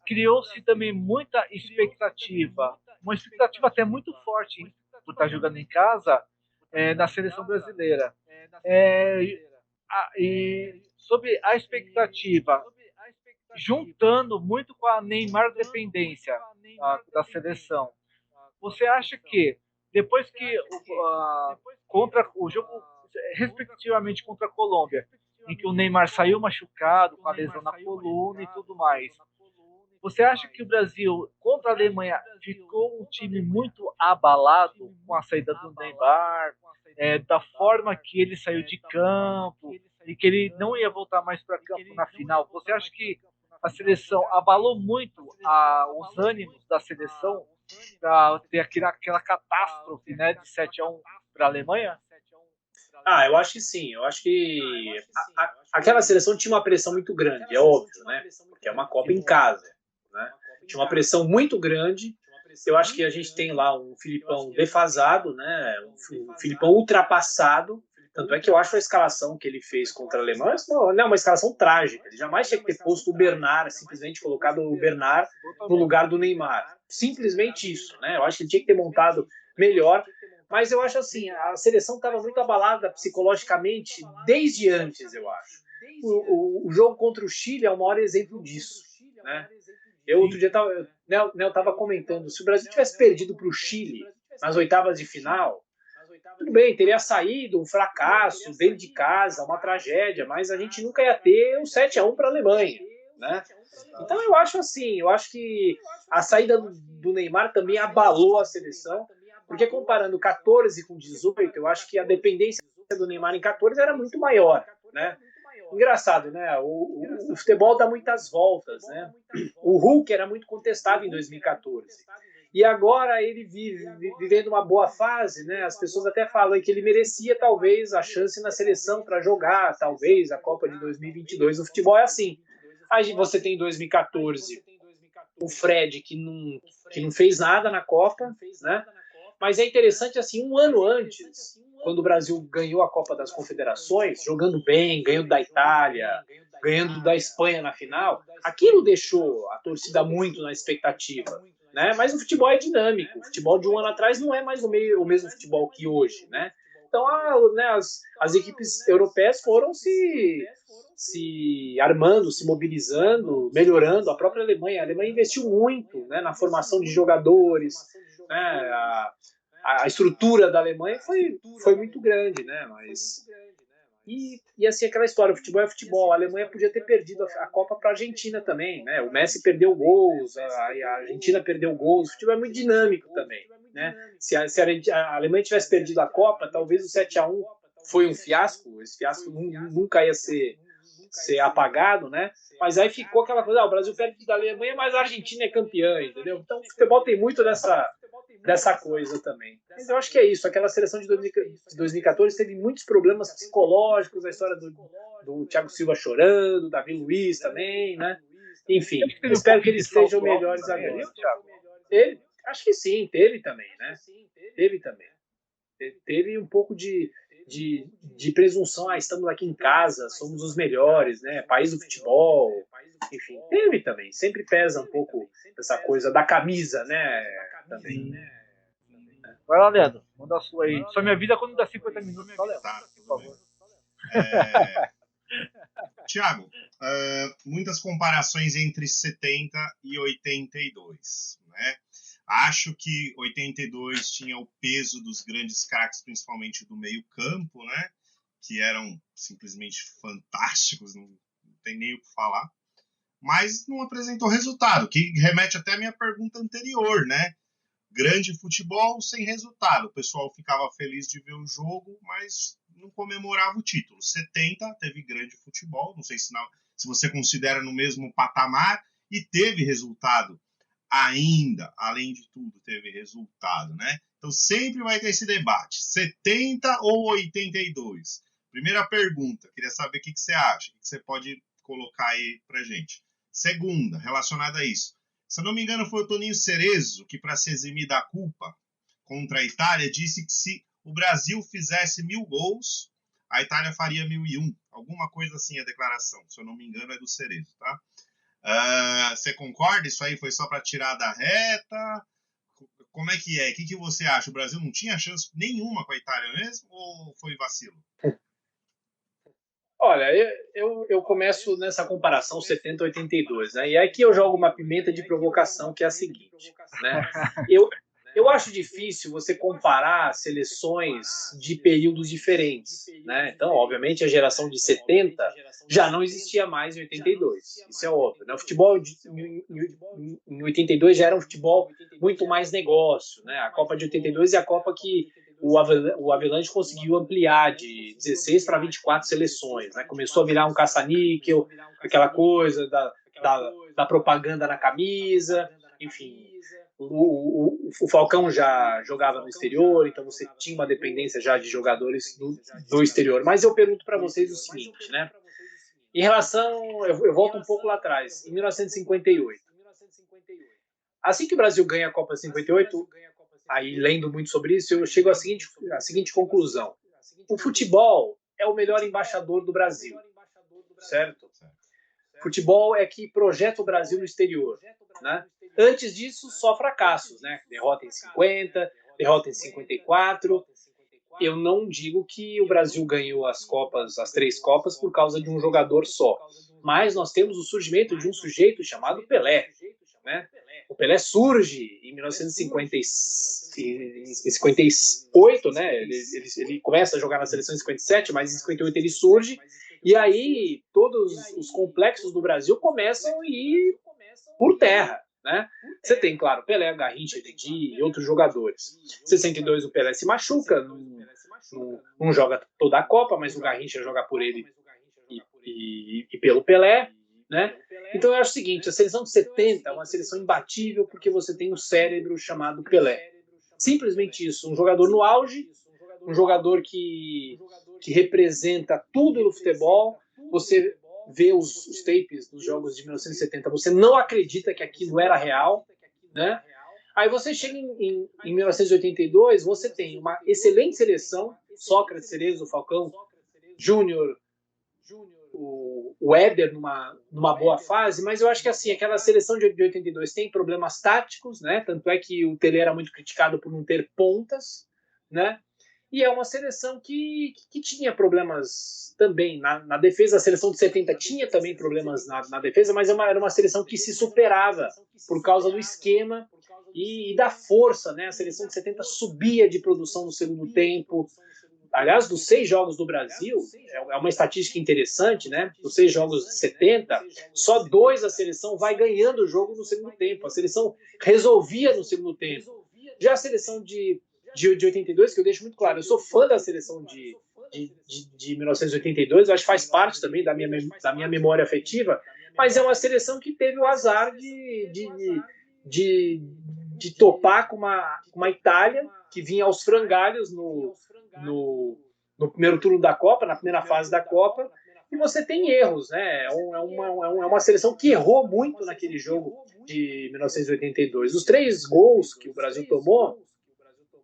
criou-se também muita expectativa, uma expectativa até muito forte, hein, por estar jogando em casa, na seleção brasileira. E sobre a expectativa, juntando muito com a Neymar dependência da seleção, você acha que depois que contra o jogo, respectivamente contra a Colômbia, em que o Neymar saiu machucado com a lesão na coluna e tudo mais, você acha que o Brasil contra a Alemanha ficou um time muito abalado com a saída do Neymar, da forma que ele saiu de campo e que ele não ia voltar mais para campo na final. Você acha que a seleção abalou muito os ânimos da seleção para ter aquela catástrofe, né, de 7-1 para a Alemanha? Eu acho que sim. Eu acho que aquela seleção tinha uma pressão muito grande, é óbvio, né? Porque é uma Copa em casa, né? Tinha uma pressão muito grande. Eu acho que a gente tem lá um Filipão defasado, né? Um Filipão ultrapassado. Tanto é que eu acho a escalação que ele fez contra a Alemanha uma escalação trágica. Ele jamais tinha que ter posto o Bernard, simplesmente colocado o Bernard no lugar do Neymar. Simplesmente isso, né? Eu acho que ele tinha que ter montado melhor. Mas eu acho assim, a seleção estava muito abalada psicologicamente desde antes, eu acho. O jogo contra o Chile é o maior exemplo disso, né? Eu outro dia estava comentando, se o Brasil tivesse perdido para o Chile nas oitavas de final, tudo bem, teria saído um fracasso dentro de casa, uma tragédia, mas a gente nunca ia ter um 7-1 para a Alemanha, né? Então eu acho assim, eu acho que a saída do Neymar também abalou a seleção, porque comparando 14 com 18, eu acho que a dependência do Neymar em 14 era muito maior, né? Engraçado, né? O futebol dá muitas voltas, né? O Hulk era muito contestado em 2014. E agora ele vivendo uma boa fase, né? As pessoas até falam que ele merecia talvez a chance na seleção para jogar, talvez a Copa de 2022. O futebol é assim. Aí você tem em 2014 o Fred que não fez nada na Copa, né? Mas é interessante assim, um ano antes, quando o Brasil ganhou a Copa das Confederações, jogando bem, ganhando da Itália, ganhando da Espanha na final, aquilo deixou a torcida muito na expectativa, né? Mas o futebol é dinâmico. O futebol de um ano atrás não é mais o mesmo futebol que hoje, né? Então, as equipes europeias foram se armando, se mobilizando, melhorando. A própria Alemanha. A Alemanha investiu muito, né, na formação de jogadores, né? A estrutura da Alemanha foi muito grande, né? Mas e assim, aquela história, o futebol é futebol. A Alemanha podia ter perdido a Copa para a Argentina também, né? O Messi perdeu gols, a Argentina perdeu gols. O futebol é muito dinâmico também, né? Se a Alemanha tivesse perdido a Copa, talvez o 7-1 foi um fiasco. Esse fiasco nunca ia ser apagado, né? Mas aí ficou aquela coisa, o Brasil perde da Alemanha, mas a Argentina é campeã, entendeu? Então o futebol tem muito dessa coisa também. Mas eu acho que é isso. Aquela seleção de 2014 teve muitos problemas psicológicos, a história do Thiago Silva chorando, Davi Luiz também, né? Enfim, espero que eles sejam melhores agora. Acho que sim, teve também, né? Teve também. Teve um pouco de presunção, estamos aqui em casa, somos os melhores, né? País do futebol. Enfim, teve também. Sempre pesa um pouco essa coisa da camisa, né? Também. Vai lá, Leandro. Manda a sua aí. Só me avisa quando dá 50 minutos, tá, Leandro? Tá, por favor. Tiago, muitas comparações entre 70 e 82, né? Acho que 82 tinha o peso dos grandes craques, principalmente do meio-campo, né? Que eram simplesmente fantásticos, não tem nem o que falar. Mas não apresentou resultado, que remete até à minha pergunta anterior, né? Grande futebol sem resultado. O pessoal ficava feliz de ver o jogo, mas não comemorava o título. 70 teve grande futebol, não sei se você considera no mesmo patamar, e teve resultado ainda, além de tudo, teve resultado, né? Então sempre vai ter esse debate, 70 ou 82? Primeira pergunta, queria saber o que você acha, o que você pode colocar aí pra gente. Segunda, relacionada a isso, se eu não me engano foi o Toninho Cerezo que, para se eximir da culpa contra a Itália, disse que se o Brasil fizesse 1000 gols, a Itália faria 1001, alguma coisa assim a declaração, se eu não me engano é do Cerezo, tá? Você concorda? Isso aí foi só para tirar da reta? Como é que é? O que você acha? O Brasil não tinha chance nenhuma com a Itália mesmo ou foi vacilo? Olha, eu começo nessa comparação 70-82, né? E aqui eu jogo uma pimenta de provocação, que é a seguinte, né? Eu acho difícil você comparar seleções de períodos diferentes, né? Então, obviamente, a geração de 70 já não existia mais em 82, isso é óbvio, né? O futebol em 82 já era um futebol muito mais negócio, né? A Copa de 82 é a Copa que o Avelange conseguiu ampliar de 16 para 24 seleções, né? Começou a virar um caça-níquel, aquela coisa da propaganda na camisa, enfim. O Falcão já jogava no exterior, então você tinha uma dependência já de jogadores do exterior. Mas eu pergunto para vocês o seguinte, né? Em relação, eu volto um pouco lá atrás, em 1958. Assim que o Brasil ganha a Copa 58, aí lendo muito sobre isso, eu chego à seguinte conclusão. O futebol é o melhor embaixador do Brasil, certo? Futebol é que projeta o Brasil no exterior, né? Antes disso, só fracassos, né? Derrota em 50, derrota em 54. Eu não digo que o Brasil ganhou as três Copas, por causa de um jogador só. Mas nós temos o surgimento de um sujeito chamado Pelé, né? O Pelé surge em 1958, né? Ele começa a jogar na seleção em 57, mas em 58 ele surge, e aí todos os complexos do Brasil começam a ir por terra, né? Você tem, claro, Pelé, Garrincha, Didi e outros jogadores. Em 62 o Pelé se machuca, não joga toda a Copa, mas o Garrincha joga por ele e pelo Pelé, né? Então eu acho o seguinte, a seleção de 70 é uma seleção imbatível porque você tem um cérebro chamado Pelé. Simplesmente isso, um jogador no auge, um jogador que representa tudo no futebol. Você vê os tapes dos jogos de 1970, você não acredita que aquilo era real, né? Aí você chega em 1982, você tem uma excelente seleção, Sócrates, Cerezo, Falcão, Júnior, o Éder numa boa fase, mas eu acho que assim, aquela seleção de 82 tem problemas táticos, né? Tanto é que o Tele era muito criticado por não ter pontas, né? E é uma seleção que tinha problemas também na defesa. A seleção de 70 tinha também problemas na defesa, mas era uma seleção que se superava por causa do esquema e da força, né? A seleção de 70 subia de produção no segundo tempo. Aliás, dos 6 jogos do Brasil, é uma estatística interessante, né? Dos 6 jogos de 70, só 2 a seleção vai ganhando o jogo no segundo tempo. A seleção resolvia no segundo tempo. Já a seleção de 82, que eu deixo muito claro, eu sou fã da seleção de 1982, eu acho que faz parte também da minha memória afetiva, mas é uma seleção que teve o azar de topar com uma Itália que vinha aos frangalhos no primeiro turno da Copa, na primeira fase da Copa, e você tem erros, né? É uma seleção que errou muito naquele jogo de 1982. Os 3 gols que o Brasil tomou,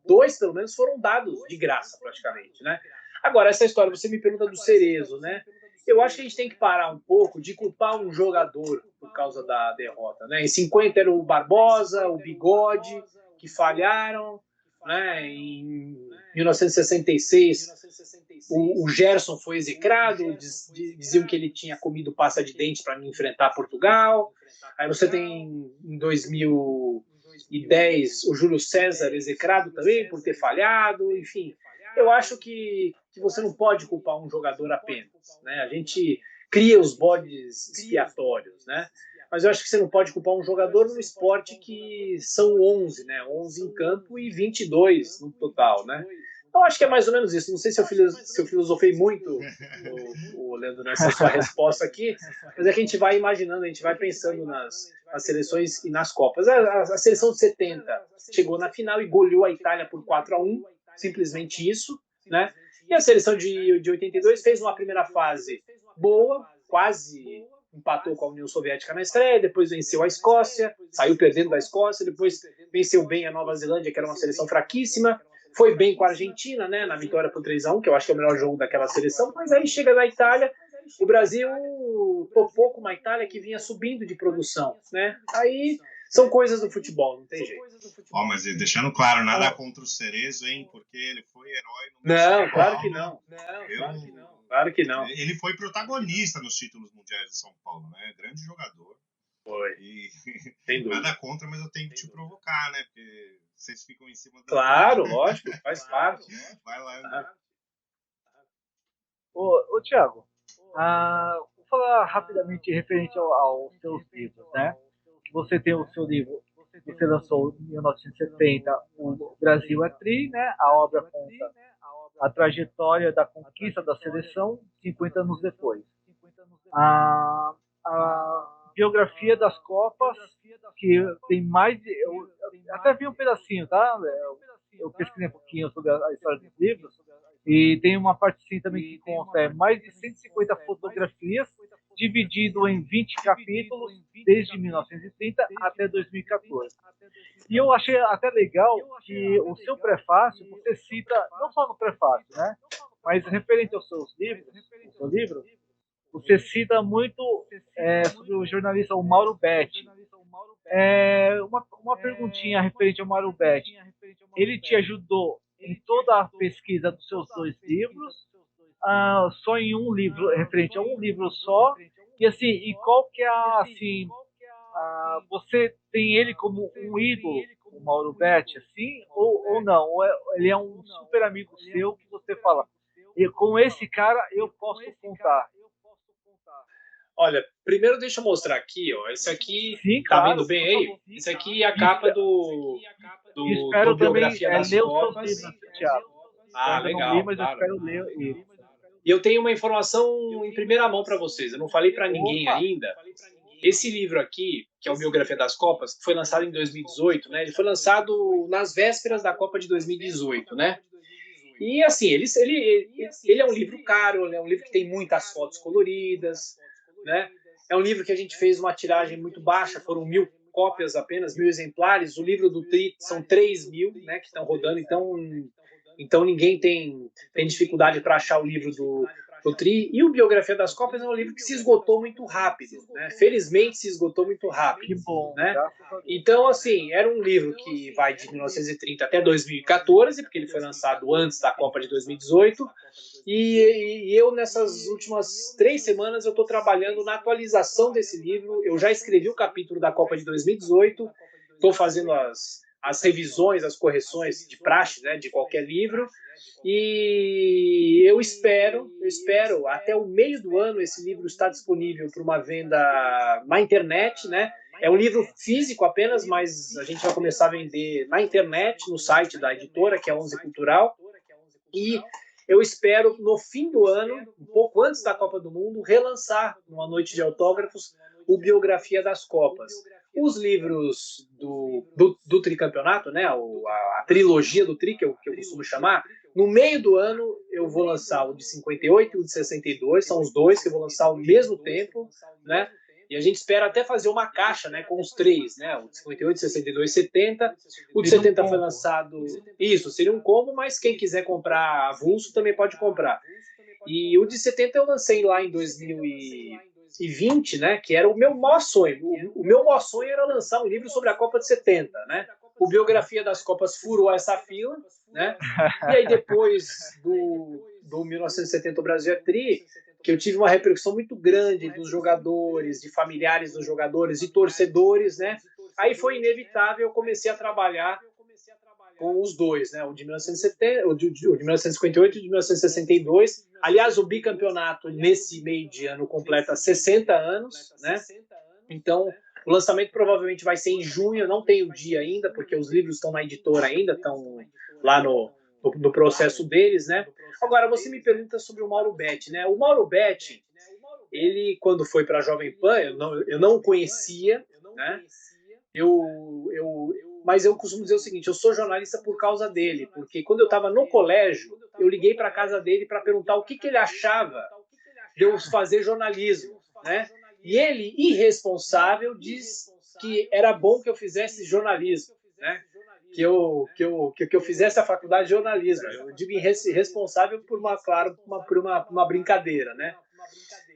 2 pelo menos foram dados de graça, praticamente, né? Agora, essa história, você me pergunta do Cerezo, né? Eu acho que a gente tem que parar um pouco de culpar um jogador por causa da derrota, né? Em 50 era o Barbosa, o Bigode, que falharam, né? Em 1966, o Gerson foi execrado, diziam que ele tinha comido pasta de dente para enfrentar Portugal. Aí você tem, em 2010, o Júlio César execrado também por ter falhado, enfim. Eu acho que você não pode culpar um jogador apenas, né? A gente cria os bodes expiatórios, né? Mas eu acho que você não pode culpar um jogador no esporte que são 11, né? 11 em campo e 22 no total, né? Eu acho que é mais ou menos isso. Não sei se eu filosofei muito, o Leandro, nessa sua resposta aqui, mas é que a gente vai imaginando, a gente vai pensando nas seleções e nas Copas. A seleção de 70 chegou na final e goleou a Itália por 4-1, simplesmente isso, né? E a seleção de 82 fez uma primeira fase boa, quase empatou com a União Soviética na estreia, depois venceu a Escócia, saiu perdendo da Escócia, depois venceu bem a Nova Zelândia, que era uma seleção fraquíssima, foi bem com a Argentina, né, na vitória por 3-1, que eu acho que é o melhor jogo daquela seleção, mas aí chega na Itália, o Brasil topou com uma Itália que vinha subindo de produção, né? Aí são coisas do futebol, não tem jeito. Ó, mas deixando claro, nada contra o Cerezo, hein? Porque ele foi herói no Não, claro que não. Claro que não. Ele foi protagonista nos títulos mundiais de São Paulo, né? Grande jogador. Foi. E Sem dúvida. nada contra, mas eu tenho que te provocar, né? Porque vocês ficam em cima da... Claro, lógico, faz parte. Vai lá, André. Ô Thiago, vou falar rapidamente referente aos seus livros, né? Você tem o seu livro você lançou em 1970 o Brasil é Tri, né? A obra conta a trajetória da conquista da seleção 50 anos depois. A biografia das Copas, que tem mais de... Eu até vi um pedacinho, tá? Eu pesquisei um pouquinho sobre a história dos livros, e tem uma parte sim também que conta mais de 150 fotografias, dividido em 20 capítulos, desde 1930 até 2014. E eu achei até legal que o seu prefácio, você cita, não só no prefácio, né? Mas referente aos seus livros, o seu livro, você cita muito sobre o jornalista o Mauro Betti. Uma perguntinha referente ao Mauro Betti. Ele te ajudou em toda a pesquisa dos seus 2 livros, só em um livro, referente a um livro só? E assim, e qual que é assim, você tem ele como um ídolo, o Mauro Betti, assim, ou não? Ou ele é um super amigo seu que você fala, e com esse cara eu posso contar? Olha, primeiro deixa eu mostrar aqui, ó. Esse aqui, Sim, tá claro, vendo bem aí? Esse aqui é a capa do espero também Biografia das ler os seus Copas. livros, Thiago. Eu Ah, ainda não li, legal, mas eu claro. espero ler ele. E eu tenho uma informação em primeira mão para vocês. Eu não falei para ninguém Opa! ainda. Esse livro aqui, que é o Biografia das Copas, que foi lançado em 2018, né? Ele foi lançado nas vésperas da Copa de 2018, né? E assim, ele é um livro caro, ele é um livro que tem muitas fotos coloridas, né? É um livro que a gente fez uma tiragem muito baixa, foram 1.000 cópias apenas, 1.000 exemplares. O livro do Tri são 3.000, né, que estão rodando, então ninguém tem dificuldade para achar o livro do Tri. E o Biografia das Copas é um livro que se esgotou muito rápido, né? Felizmente se esgotou muito rápido. Que bom, né? graças a Deus. Então, assim, era um livro que vai de 1930 até 2014, porque ele foi lançado antes da Copa de 2018, e eu, nessas últimas 3 semanas, eu estou trabalhando na atualização desse livro. Eu já escrevi o capítulo da Copa de 2018, estou fazendo as revisões, as correções de praxe, né, de qualquer livro, e eu espero, até o meio do ano esse livro está disponível para uma venda na internet, né? É um livro físico apenas, mas a gente vai começar a vender na internet, no site da editora, que é 11 Cultural, e eu espero, no fim do ano, um pouco antes da Copa do Mundo, relançar, numa noite de autógrafos, o Biografia das Copas. Os livros do tricampeonato, né, a trilogia do tri, que eu costumo chamar, no meio do ano eu vou lançar o de 58 e o de 62, são os dois que eu vou lançar ao mesmo tempo, né? E a gente espera até fazer uma caixa, né, com os 3, né? O de 58, 62, 70. O de 70 foi lançado... Isso, seria um combo, mas quem quiser comprar avulso também pode comprar. E o de 70 eu lancei lá em 2020, né? Que era o meu maior sonho. O meu maior sonho era lançar um livro sobre a Copa de 70, né? O Biografia das Copas furou essa fila, né? E aí depois do 1970 o Brasil é Tri, que eu tive uma repercussão muito grande dos jogadores, de familiares dos jogadores, de torcedores, né? Aí foi inevitável, eu comecei a trabalhar com os dois, né? O de 1970, o de 1958 e o de 1962. Aliás, o bicampeonato nesse meio de ano completa 60 anos, né? Então, o lançamento provavelmente vai ser em junho, eu não tenho o dia ainda, porque os livros estão na editora ainda, estão lá no processo deles, né? Agora, você me pergunta sobre o Mauro Betti, né? O Mauro Betti, ele, quando foi para a Jovem Pan, eu não o conhecia, né? Mas eu costumo dizer o seguinte, eu sou jornalista por causa dele, porque quando eu estava no colégio, eu liguei para a casa dele para perguntar o que ele achava de eu fazer jornalismo, né? E ele, irresponsável, diz que era bom que eu fizesse jornalismo, né? Que eu fizesse a faculdade de jornalismo. Eu digo irresponsável por uma brincadeira, né?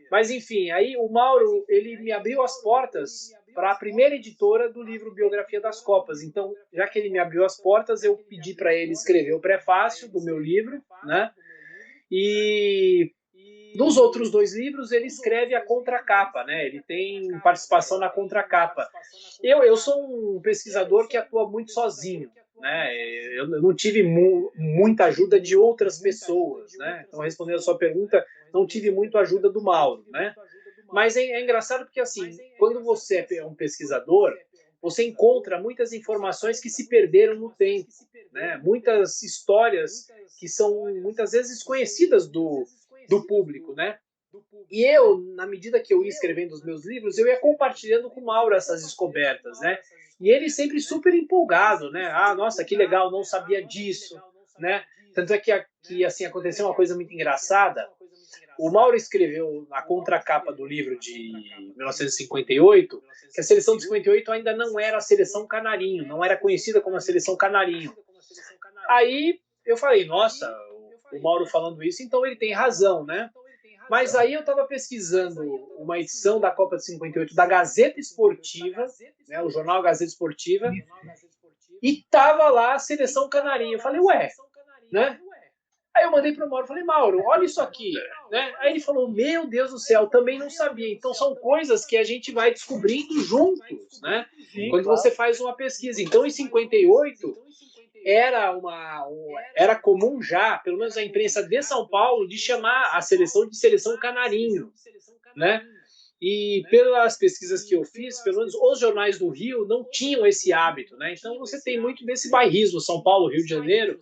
Mas, enfim, aí o Mauro, ele me abriu as portas para a primeira editora do livro Biografia das Copas. Então, já que ele me abriu as portas, eu pedi para ele escrever o prefácio do meu livro, né? E dos outros 2 livros, ele escreve a contracapa, né? Ele tem participação na contracapa. Eu sou um pesquisador que atua muito sozinho, né? Eu não tive muita ajuda de outras pessoas, né? Então, respondendo a sua pergunta, não tive muita ajuda do Mauro, né? Mas é engraçado porque, assim, quando você é um pesquisador, você encontra muitas informações que se perderam no tempo, né? Muitas histórias que são muitas vezes desconhecidas do público, né? E eu, na medida que eu ia escrevendo os meus livros, eu ia compartilhando com o Mauro essas descobertas, né? E ele sempre super empolgado, né? Ah, nossa, que legal, não sabia disso, né? Tanto é que assim, aconteceu uma coisa muito engraçada. O Mauro escreveu na contracapa do livro de 1958 que a seleção de 58 ainda não era a seleção Canarinho, não era conhecida como a seleção Canarinho. Aí eu falei, nossa, o Mauro falando isso, então ele tem razão, né? Mas aí eu estava pesquisando uma edição da Copa de 58 da Gazeta Esportiva, né, o jornal Gazeta Esportiva, e tava lá a seleção Canarinho. Eu falei, ué, né? Aí eu mandei para o Mauro, falei, Mauro, olha isso aqui, né? Aí ele falou, meu Deus do céu, também não sabia. Então são coisas que a gente vai descobrindo juntos, né? Sim, quando você faz uma pesquisa. Então em 58 era comum já, pelo menos a imprensa de São Paulo, de chamar a seleção de seleção Canarinho, né? E pelas pesquisas que eu fiz, pelo menos os jornais do Rio não tinham esse hábito, né? Então você tem muito desse bairrismo, São Paulo, Rio de Janeiro.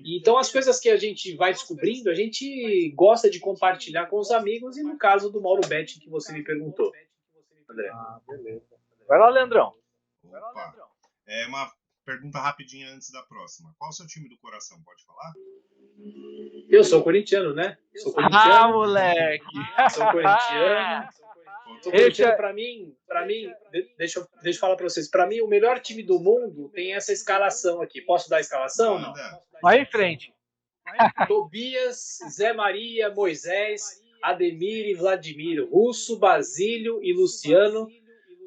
Então as coisas que a gente vai descobrindo, a gente gosta de compartilhar com os amigos, e no caso do Mauro Betti, que você me perguntou, André. Ah, beleza. Vai lá, Leandrão. Opa. É uma pergunta rapidinha antes da próxima. Qual é o seu time do coração? Pode falar? Eu sou corintiano, né? Sou corintiano. Ah, moleque! Sou corintiano. Sou corintiano, para mim, deixa eu falar para vocês. Para mim, o melhor time do mundo tem essa escalação aqui. Posso dar a escalação? Não. Vai em frente. Tobias, Zé Maria, Moisés, Ademir e Vladimir, Russo, Basílio e Luciano,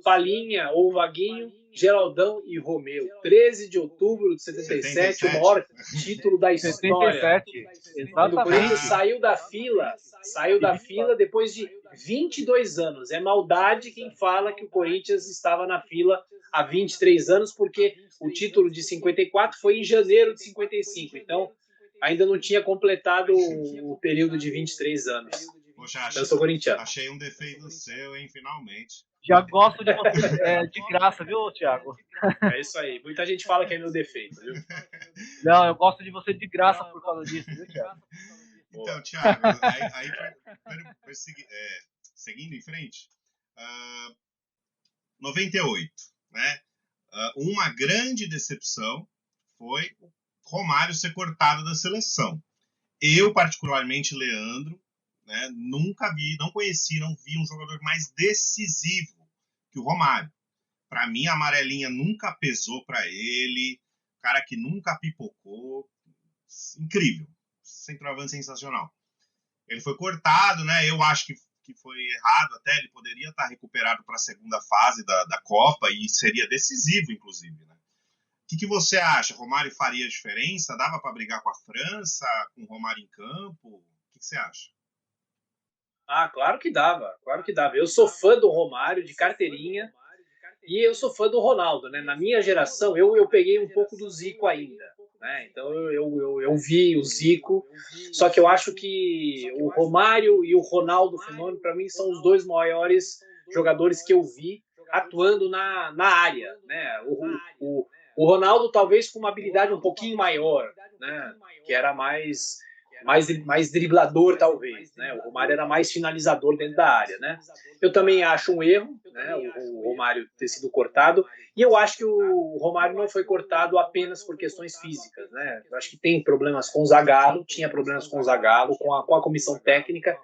Palinha ou Vaguinho, Geraldão e Romeu. 13 de outubro de 77, o maior título da história. 77, exatamente. O Corinthians saiu da fila depois de 22 anos. É maldade quem fala que o Corinthians estava na fila há 23 anos, porque o título de 54 foi em janeiro de 55. Então, ainda não tinha completado o período de 23 anos. Poxa, eu sou corintiano. Achei um defeito seu, hein, finalmente. Já gosto de você de graça, viu, Thiago? É isso aí. Muita gente fala que é meu defeito, viu? Não, eu gosto de você de graça por causa disso, viu, Thiago? Então, Thiago, aí seguindo em frente, 98, né? Uma grande decepção foi o Romário ser cortado da seleção. Eu, particularmente, Leandro, né, nunca vi, não vi um jogador mais decisivo que o Romário. Para mim, a amarelinha nunca pesou para ele, cara que nunca pipocou, incrível, centroavante sensacional. Ele foi cortado, né? Eu acho que foi errado até, ele poderia estar recuperado para a segunda fase da Copa e seria decisivo, inclusive, né? O que você acha? Romário faria diferença? Dava para brigar com a França, com o Romário em campo? O que você acha? Ah, claro que dava. Eu sou fã do Romário, de carteirinha, e eu sou fã do Ronaldo, né? Na minha geração, eu peguei um pouco do Zico ainda, né? Então eu vi o Zico, só que eu acho que o Romário e o Ronaldo Fenômeno, para mim, são os dois maiores jogadores que eu vi atuando na área, né? O Ronaldo talvez com uma habilidade um pouquinho maior, né? Que era mais driblador, talvez, né? O Romário era mais finalizador dentro da área, né? Eu também acho um erro, né? O Romário ter sido cortado, e eu acho que o Romário não foi cortado apenas por questões físicas, né? Eu acho que tem problemas com o Zagallo, tinha problemas com o Zagallo, com a comissão técnica,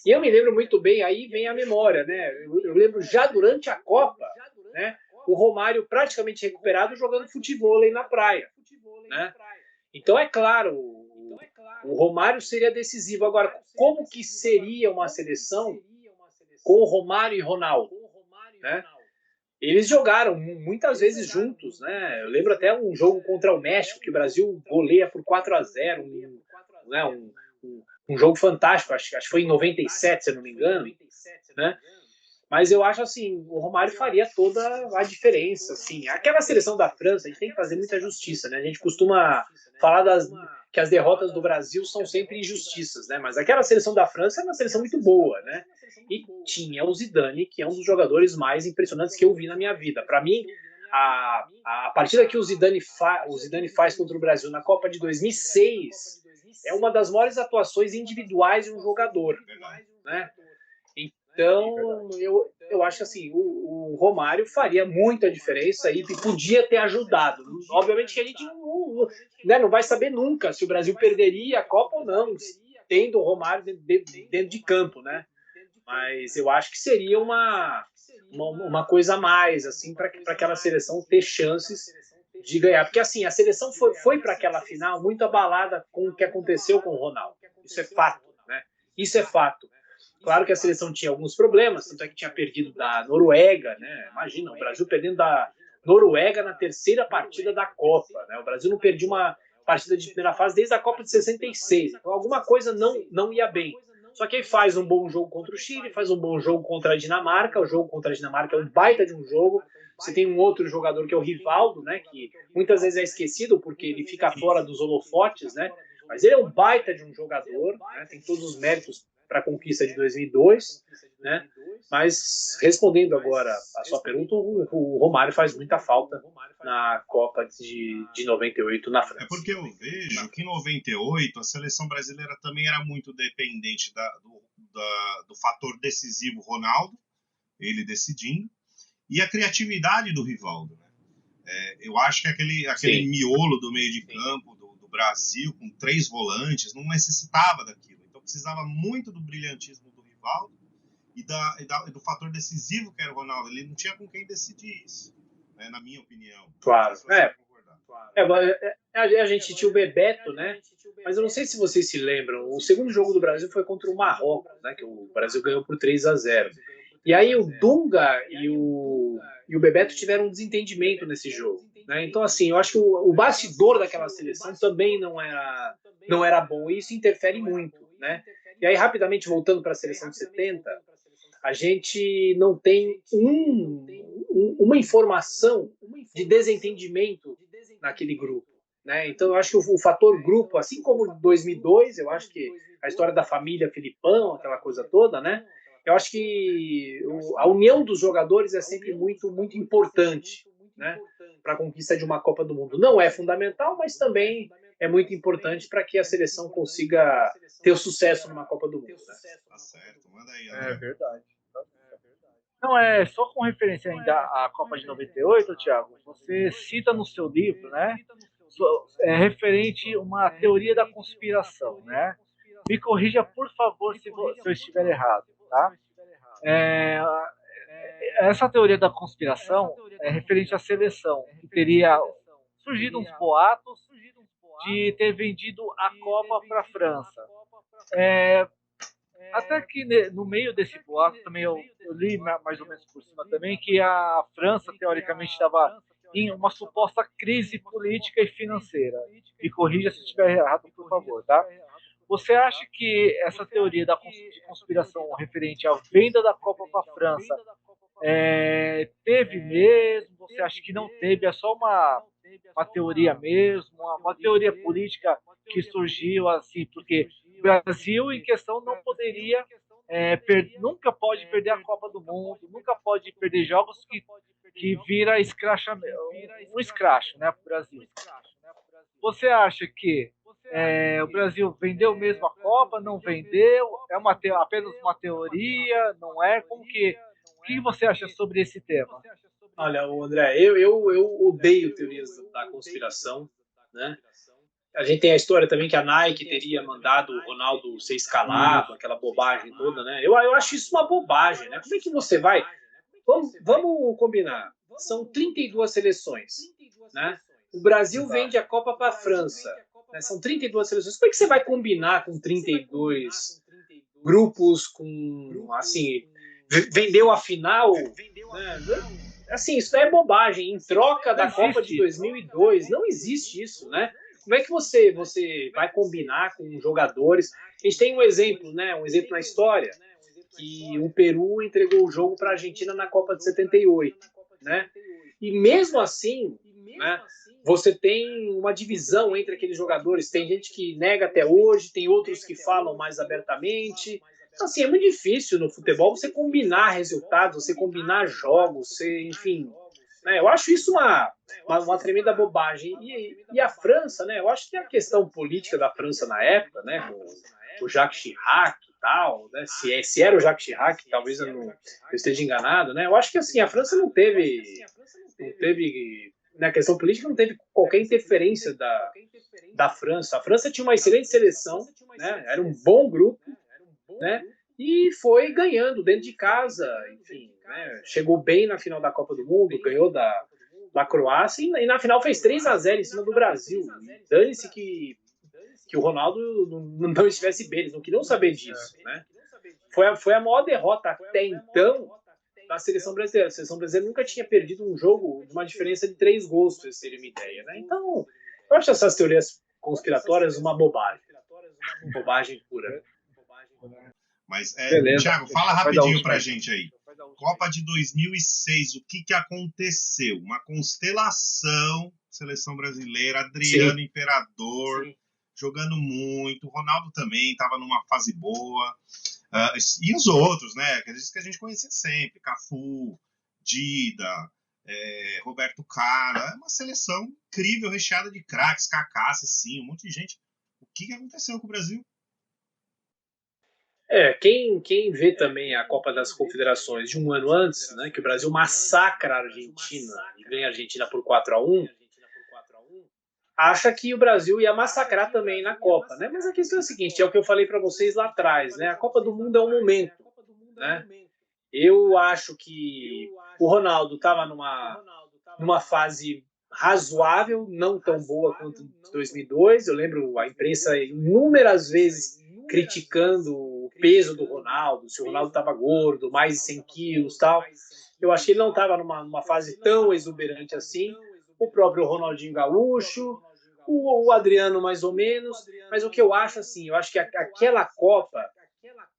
e eu me lembro muito bem, aí vem a memória, né? Eu lembro já durante a Copa, né? O Romário praticamente recuperado jogando futebol aí na praia, né? Então, é claro, o Romário seria decisivo. Agora, como que seria uma seleção com o Romário e Ronaldo, né? Eles jogaram muitas vezes juntos, né? Eu lembro até um jogo contra o México, que o Brasil goleia por 4-0, um jogo fantástico, acho que foi em 97, se eu não me engano, né? Mas eu acho assim, o Romário faria toda a diferença, assim. Aquela seleção da França, a gente tem que fazer muita justiça, né? A gente costuma falar que as derrotas do Brasil são sempre injustiças, né? Mas aquela seleção da França é uma seleção muito boa, né? E tinha o Zidane, que é um dos jogadores mais impressionantes que eu vi na minha vida. Para mim, a partida que o Zidane faz contra o Brasil na Copa de 2006 é uma das maiores atuações individuais de um jogador, né? Então, eu acho que assim, o Romário faria muita diferença e podia ter ajudado. Obviamente que a gente não vai saber nunca se o Brasil perderia a Copa ou não, tendo o Romário dentro de campo, né? Mas eu acho que seria uma coisa a mais, assim, para aquela seleção ter chances de ganhar. Porque, assim, a seleção foi para aquela final muito abalada com o que aconteceu com o Ronaldo. Isso é fato, né? Isso é fato. Claro que a seleção tinha alguns problemas, tanto é que tinha perdido da Noruega, né? Imagina, o Brasil perdendo da Noruega na terceira partida da Copa, né? O Brasil não perdia uma partida de primeira fase desde a Copa de 66. Então, alguma coisa não ia bem. Só que aí faz um bom jogo contra o Chile, faz um bom jogo contra a Dinamarca. O jogo contra a Dinamarca é um baita de um jogo. Você tem um outro jogador que é o Rivaldo, né? Que muitas vezes é esquecido porque ele fica fora dos holofotes, né? Mas ele é um baita de um jogador, né? Tem todos os méritos para a conquista de 2002, né? Mas respondendo agora a sua pergunta, o Romário faz muita falta na Copa de 98 na França. É porque eu vejo que em 98 a seleção brasileira também era muito dependente do fator decisivo Ronaldo, ele decidindo, e a criatividade do Rivaldo, né? Eu acho que aquele miolo do meio de campo do Brasil, com 3 volantes, não necessitava daquilo. Então precisava muito do brilhantismo do Rivaldo e do fator decisivo que era o Ronaldo. Ele não tinha com quem decidir isso, né, na minha opinião. Claro. A gente tinha o Bebeto, né? Mas eu não sei se vocês se lembram, o segundo jogo do Brasil foi contra o Marrocos, né? Que o Brasil ganhou por 3-0. E aí o Dunga e o Bebeto tiveram um desentendimento nesse jogo, né? Então, assim, eu acho que o bastidor daquela seleção também não era bom, e isso interfere muito, né? E aí, rapidamente, voltando para a seleção de 70, a gente não tem uma informação de desentendimento naquele grupo, né? Então, eu acho que o fator grupo, assim como em 2002, eu acho que a história da família Filipão, aquela coisa toda, né? Eu acho que a união dos jogadores é sempre muito, muito importante, né, para a conquista de uma Copa do Mundo. Não é fundamental, mas também é muito importante para que a seleção consiga ter o sucesso numa Copa do Mundo. Né? Tá certo, manda aí, André. É verdade. Não, só com referência ainda à Copa de 98, Thiago, você cita no seu livro, né, referente a uma teoria da conspiração, né? Me corrija, por favor, se eu estiver errado, tá? Essa teoria da conspiração é referente à seleção, que teria surgido uns boatos de ter vendido a Copa para a França. Até que no meio desse boato também eu li mais ou menos por cima também que a França teoricamente estava em uma suposta crise política e financeira. Me corrija se estiver errado, por favor, tá? Você acha que essa teoria de conspiração referente à venda da Copa para a França teve mesmo? Você acha que não teve? É só uma teoria mesmo? Uma teoria política que surgiu assim, porque o Brasil, em questão, não poderia, nunca pode perder a Copa do Mundo, nunca pode perder jogos que vira um escracho, né, para o Brasil. Você acha que o Brasil vendeu mesmo a Copa, não vendeu? É apenas uma teoria, não é? O que você acha sobre esse tema? Olha, André, eu odeio teorias da conspiração, né? A gente tem a história também que a Nike teria mandado o Ronaldo ser escalado, aquela bobagem toda, né? Eu acho isso uma bobagem, né? Como é que você vai... Vamos combinar. São 32 seleções, né? O Brasil vende a Copa para a França, né? São 32 seleções. Como é que você vai combinar com 32 grupos com, assim, vendeu a final, né? Assim, isso é bobagem. Em troca da Copa de 2002, não existe isso, né? Como é que você vai combinar com jogadores? A gente tem um exemplo, né? Um exemplo na história, que o Peru entregou o jogo para a Argentina na Copa de 78, né? E mesmo assim, né, você tem uma divisão entre aqueles jogadores. Tem gente que nega até hoje, tem outros que falam mais abertamente. Então, assim, é muito difícil no futebol você combinar resultados, você combinar jogos, enfim... né? Eu acho isso uma tremenda bobagem. E a França, né? Eu acho que a questão política da França na época, né? Com o Jacques Chirac e tal, né? Se era o Jacques Chirac, talvez eu esteja enganado, né? Eu acho que assim a França não teve, na questão política não teve qualquer interferência da França. A França tinha uma excelente seleção, né? Era um bom grupo, né? E foi ganhando dentro de casa, enfim, né? Chegou bem na final da Copa do Mundo, ganhou da Croácia e na final fez 3-0 em cima do Brasil. E dane-se que o Ronaldo não estivesse bem, eles não queriam saber disso, né? Foi a maior derrota até então da seleção brasileira. A seleção brasileira nunca tinha perdido um jogo de uma diferença de 3 gols, pra vocês terem uma ideia, né? Então, eu acho essas teorias conspiratórias uma bobagem. Bobagem pura. Mas, Beleza. Thiago, fala rapidinho pra gente aí. Copa de 2006, o que aconteceu? Uma constelação, seleção brasileira, Adriano Sim. Imperador, sim, jogando muito, Ronaldo também estava numa fase boa, e os outros, né, que a gente conhecia sempre, Cafu, Dida, Roberto Carlos, é uma seleção incrível, recheada de craques, Kaká, sim, um monte de gente. O que aconteceu com o Brasil? Quem vê também a Copa das Confederações de um ano antes, né, que o Brasil massacra a Argentina e ganha a Argentina por 4-1, acha que o Brasil ia massacrar também na Copa, né? Mas a questão é a seguinte, é o que eu falei para vocês lá atrás, né? A Copa do Mundo é um momento, né? Eu acho que o Ronaldo estava numa fase razoável, não tão boa quanto 2002. Eu lembro a imprensa inúmeras vezes criticando o peso do Ronaldo, se o Ronaldo estava gordo, mais de 100 quilos, tal. Eu achei que ele não estava numa fase tão exuberante assim. O próprio Ronaldinho Gaúcho, o Adriano mais ou menos, mas o que eu acho assim, eu acho que aquela Copa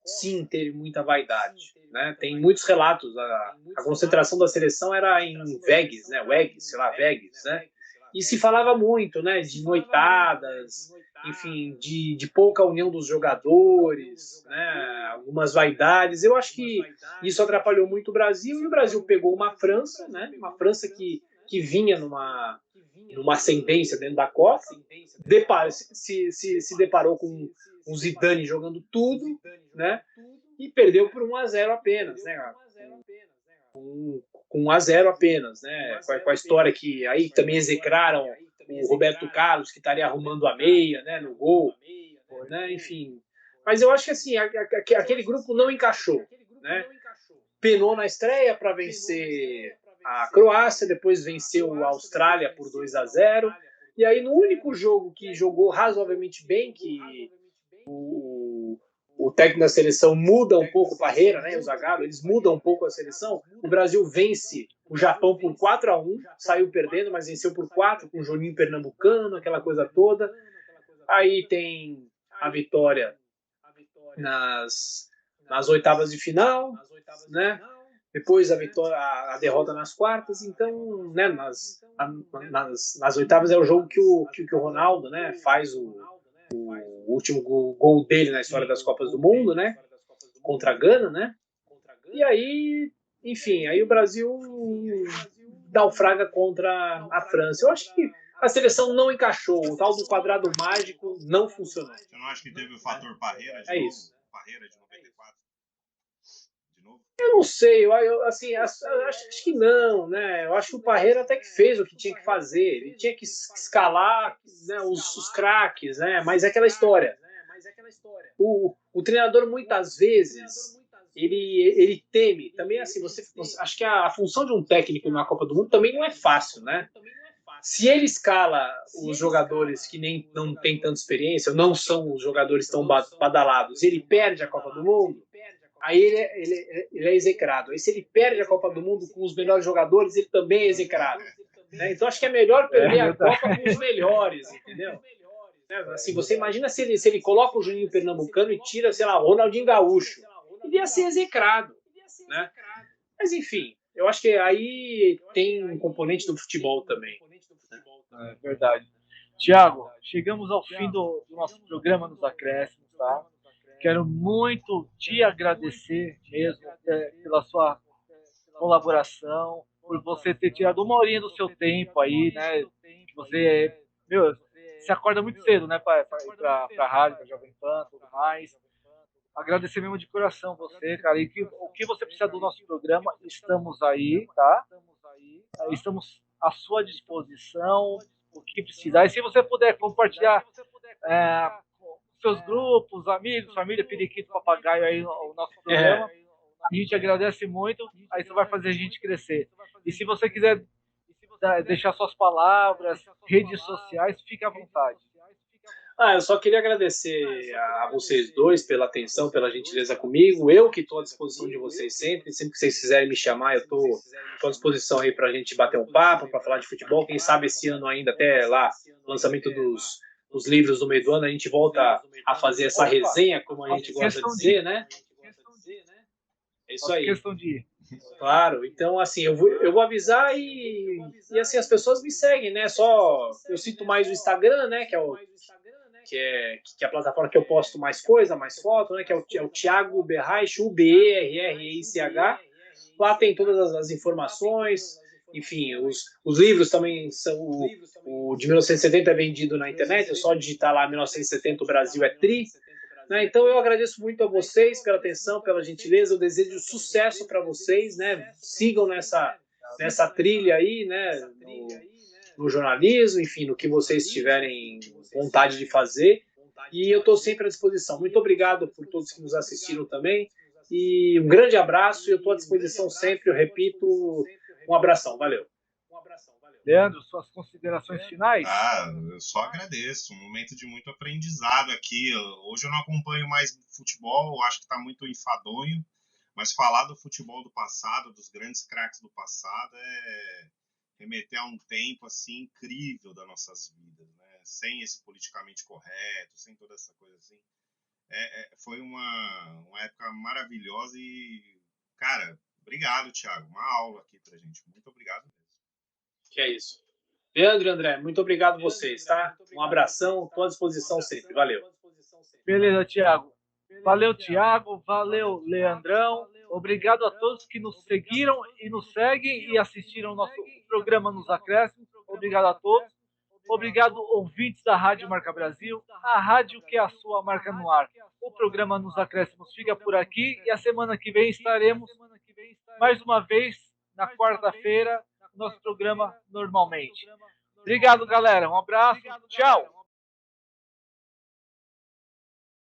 sim teve muita vaidade, né? Tem muitos relatos, a concentração da seleção era em Vegas, né? Vegas, né? E se falava muito, né? De noitadas, enfim, de pouca união dos jogadores, né? Algumas vaidades. Eu acho que isso atrapalhou muito o Brasil e o Brasil pegou uma França, né? Uma França que vinha numa ascendência dentro da Copa, se deparou com um Zidane jogando tudo, né? E perdeu por 1-0 apenas, né? Com 1-0 apenas, né? Com a história que aí também execraram o Roberto Carlos, que estaria arrumando a meia, né? No gol, né? Enfim. Mas eu acho que assim, aquele grupo não encaixou, né? Penou na estreia para vencer a Croácia, depois venceu a Austrália por 2-0. E aí, no único jogo que jogou razoavelmente bem, que o técnico da seleção muda um pouco a Parreira, né, o Zagallo, eles mudam um pouco a seleção. O Brasil vence o Japão por 4-1, saiu perdendo, mas venceu por 4, com o Juninho Pernambucano, aquela coisa toda. Aí tem a vitória nas oitavas de final, né? Depois a derrota nas quartas. Então, né, nas oitavas é o jogo que o Ronaldo, né, faz o último gol dele na história das Copas do Mundo, né, contra a Gana, né? E aí, enfim, aí o Brasil naufraga contra a França. Eu acho que a seleção não encaixou, o tal do quadrado mágico não funcionou. Você não acha que teve o fator Parreira de novo? Isso. Parreira de 94? De novo? Eu não sei, assim, acho que não, né? Eu acho que o Parreira até que fez o que tinha que fazer. Ele tinha que escalar, né, os craques, né? Mas é aquela história. O treinador muitas vezes ele teme também, assim, acho que a função de um técnico na Copa do Mundo também não é fácil, né? Se ele escala os jogadores que não têm tanta experiência, ou não são os jogadores tão badalados, ele perde a Copa do Mundo, aí ele é execrado. Aí se ele perde a Copa do Mundo com os melhores jogadores, ele também é execrado. Né? Então acho que é melhor perder a Copa com os melhores, entendeu? Assim, você imagina se ele coloca o Juninho Pernambucano e tira, sei lá, o Ronaldinho Gaúcho. Ele ia ser execrado. Né? Mas enfim, eu acho que aí tem um componente do futebol também. É verdade. Tiago, chegamos ao fim do nosso programa nos acréscimos, tá? Quero muito te agradecer mesmo pela sua colaboração, por você ter tirado uma horinha do seu tempo aí, né? Você, meu, se acorda muito cedo, né, para ir pra rádio, pra Jovem Pan, tudo mais. Agradecer mesmo de coração você, cara. E o que você precisar do nosso programa, estamos aí, tá? Estamos à sua disposição, o que precisar. E se você puder compartilhar com seus grupos, amigos, família, periquito, papagaio aí o nosso programa, a gente agradece muito. Aí isso vai fazer a gente crescer. E se você quiser deixar suas palavras, redes sociais, fique à vontade. Eu só queria agradecer a vocês dois pela atenção, pela gentileza comigo. Eu que estou à disposição de vocês sempre. Sempre que vocês quiserem me chamar, eu estou à disposição aí para a gente bater um papo, para falar de futebol. Quem sabe esse ano ainda, até lá, lançamento dos livros do meio do ano, a gente volta a fazer essa resenha, como a gente gosta de dizer, né? É isso aí. Questão de ir. Claro, então assim, eu vou avisar e assim, as pessoas me seguem, né? Só eu cito mais o Instagram, né? Que é a plataforma que eu posto mais coisa, mais foto, né? Que é o Thiago Berreich, UBERREICH. Lá tem todas as informações, enfim, os livros também são. O de 1970 é vendido na internet, é só digitar lá 1970 o Brasil é tri. Né? Então eu agradeço muito a vocês pela atenção, pela gentileza, eu desejo sucesso para vocês, né? Sigam nessa trilha aí, né? No jornalismo, enfim, no que vocês tiverem vontade de fazer, e eu estou sempre à disposição. Muito obrigado por todos que nos assistiram também, e um grande abraço, e eu estou à disposição sempre, eu repito, um abração, valeu. Leandro, suas considerações finais? Eu só agradeço. Um momento de muito aprendizado aqui. Hoje eu não acompanho mais futebol, acho que está muito enfadonho, mas falar do futebol do passado, dos grandes craques do passado, é remeter a um tempo assim incrível das nossas vidas, né? Sem esse politicamente correto, sem toda essa coisa assim. Foi uma época maravilhosa e, cara, obrigado, Thiago. Uma aula aqui pra gente. Muito obrigado mesmo. Que é isso. Leandro e André, muito obrigado a vocês, tá? Um abração, estou à disposição sempre. Valeu. Beleza, Thiago. Valeu, Thiago. Valeu, Leandrão. Obrigado a todos que nos seguiram e nos seguem e assistiram o nosso programa nos acréscimos. Obrigado a todos. Obrigado, ouvintes da Rádio Marca Brasil, a rádio que é a sua marca no ar. O programa nos acréscimos fica por aqui e a semana que vem estaremos mais uma vez na quarta-feira, nosso programa normalmente. Obrigado, galera. Um abraço. Tchau.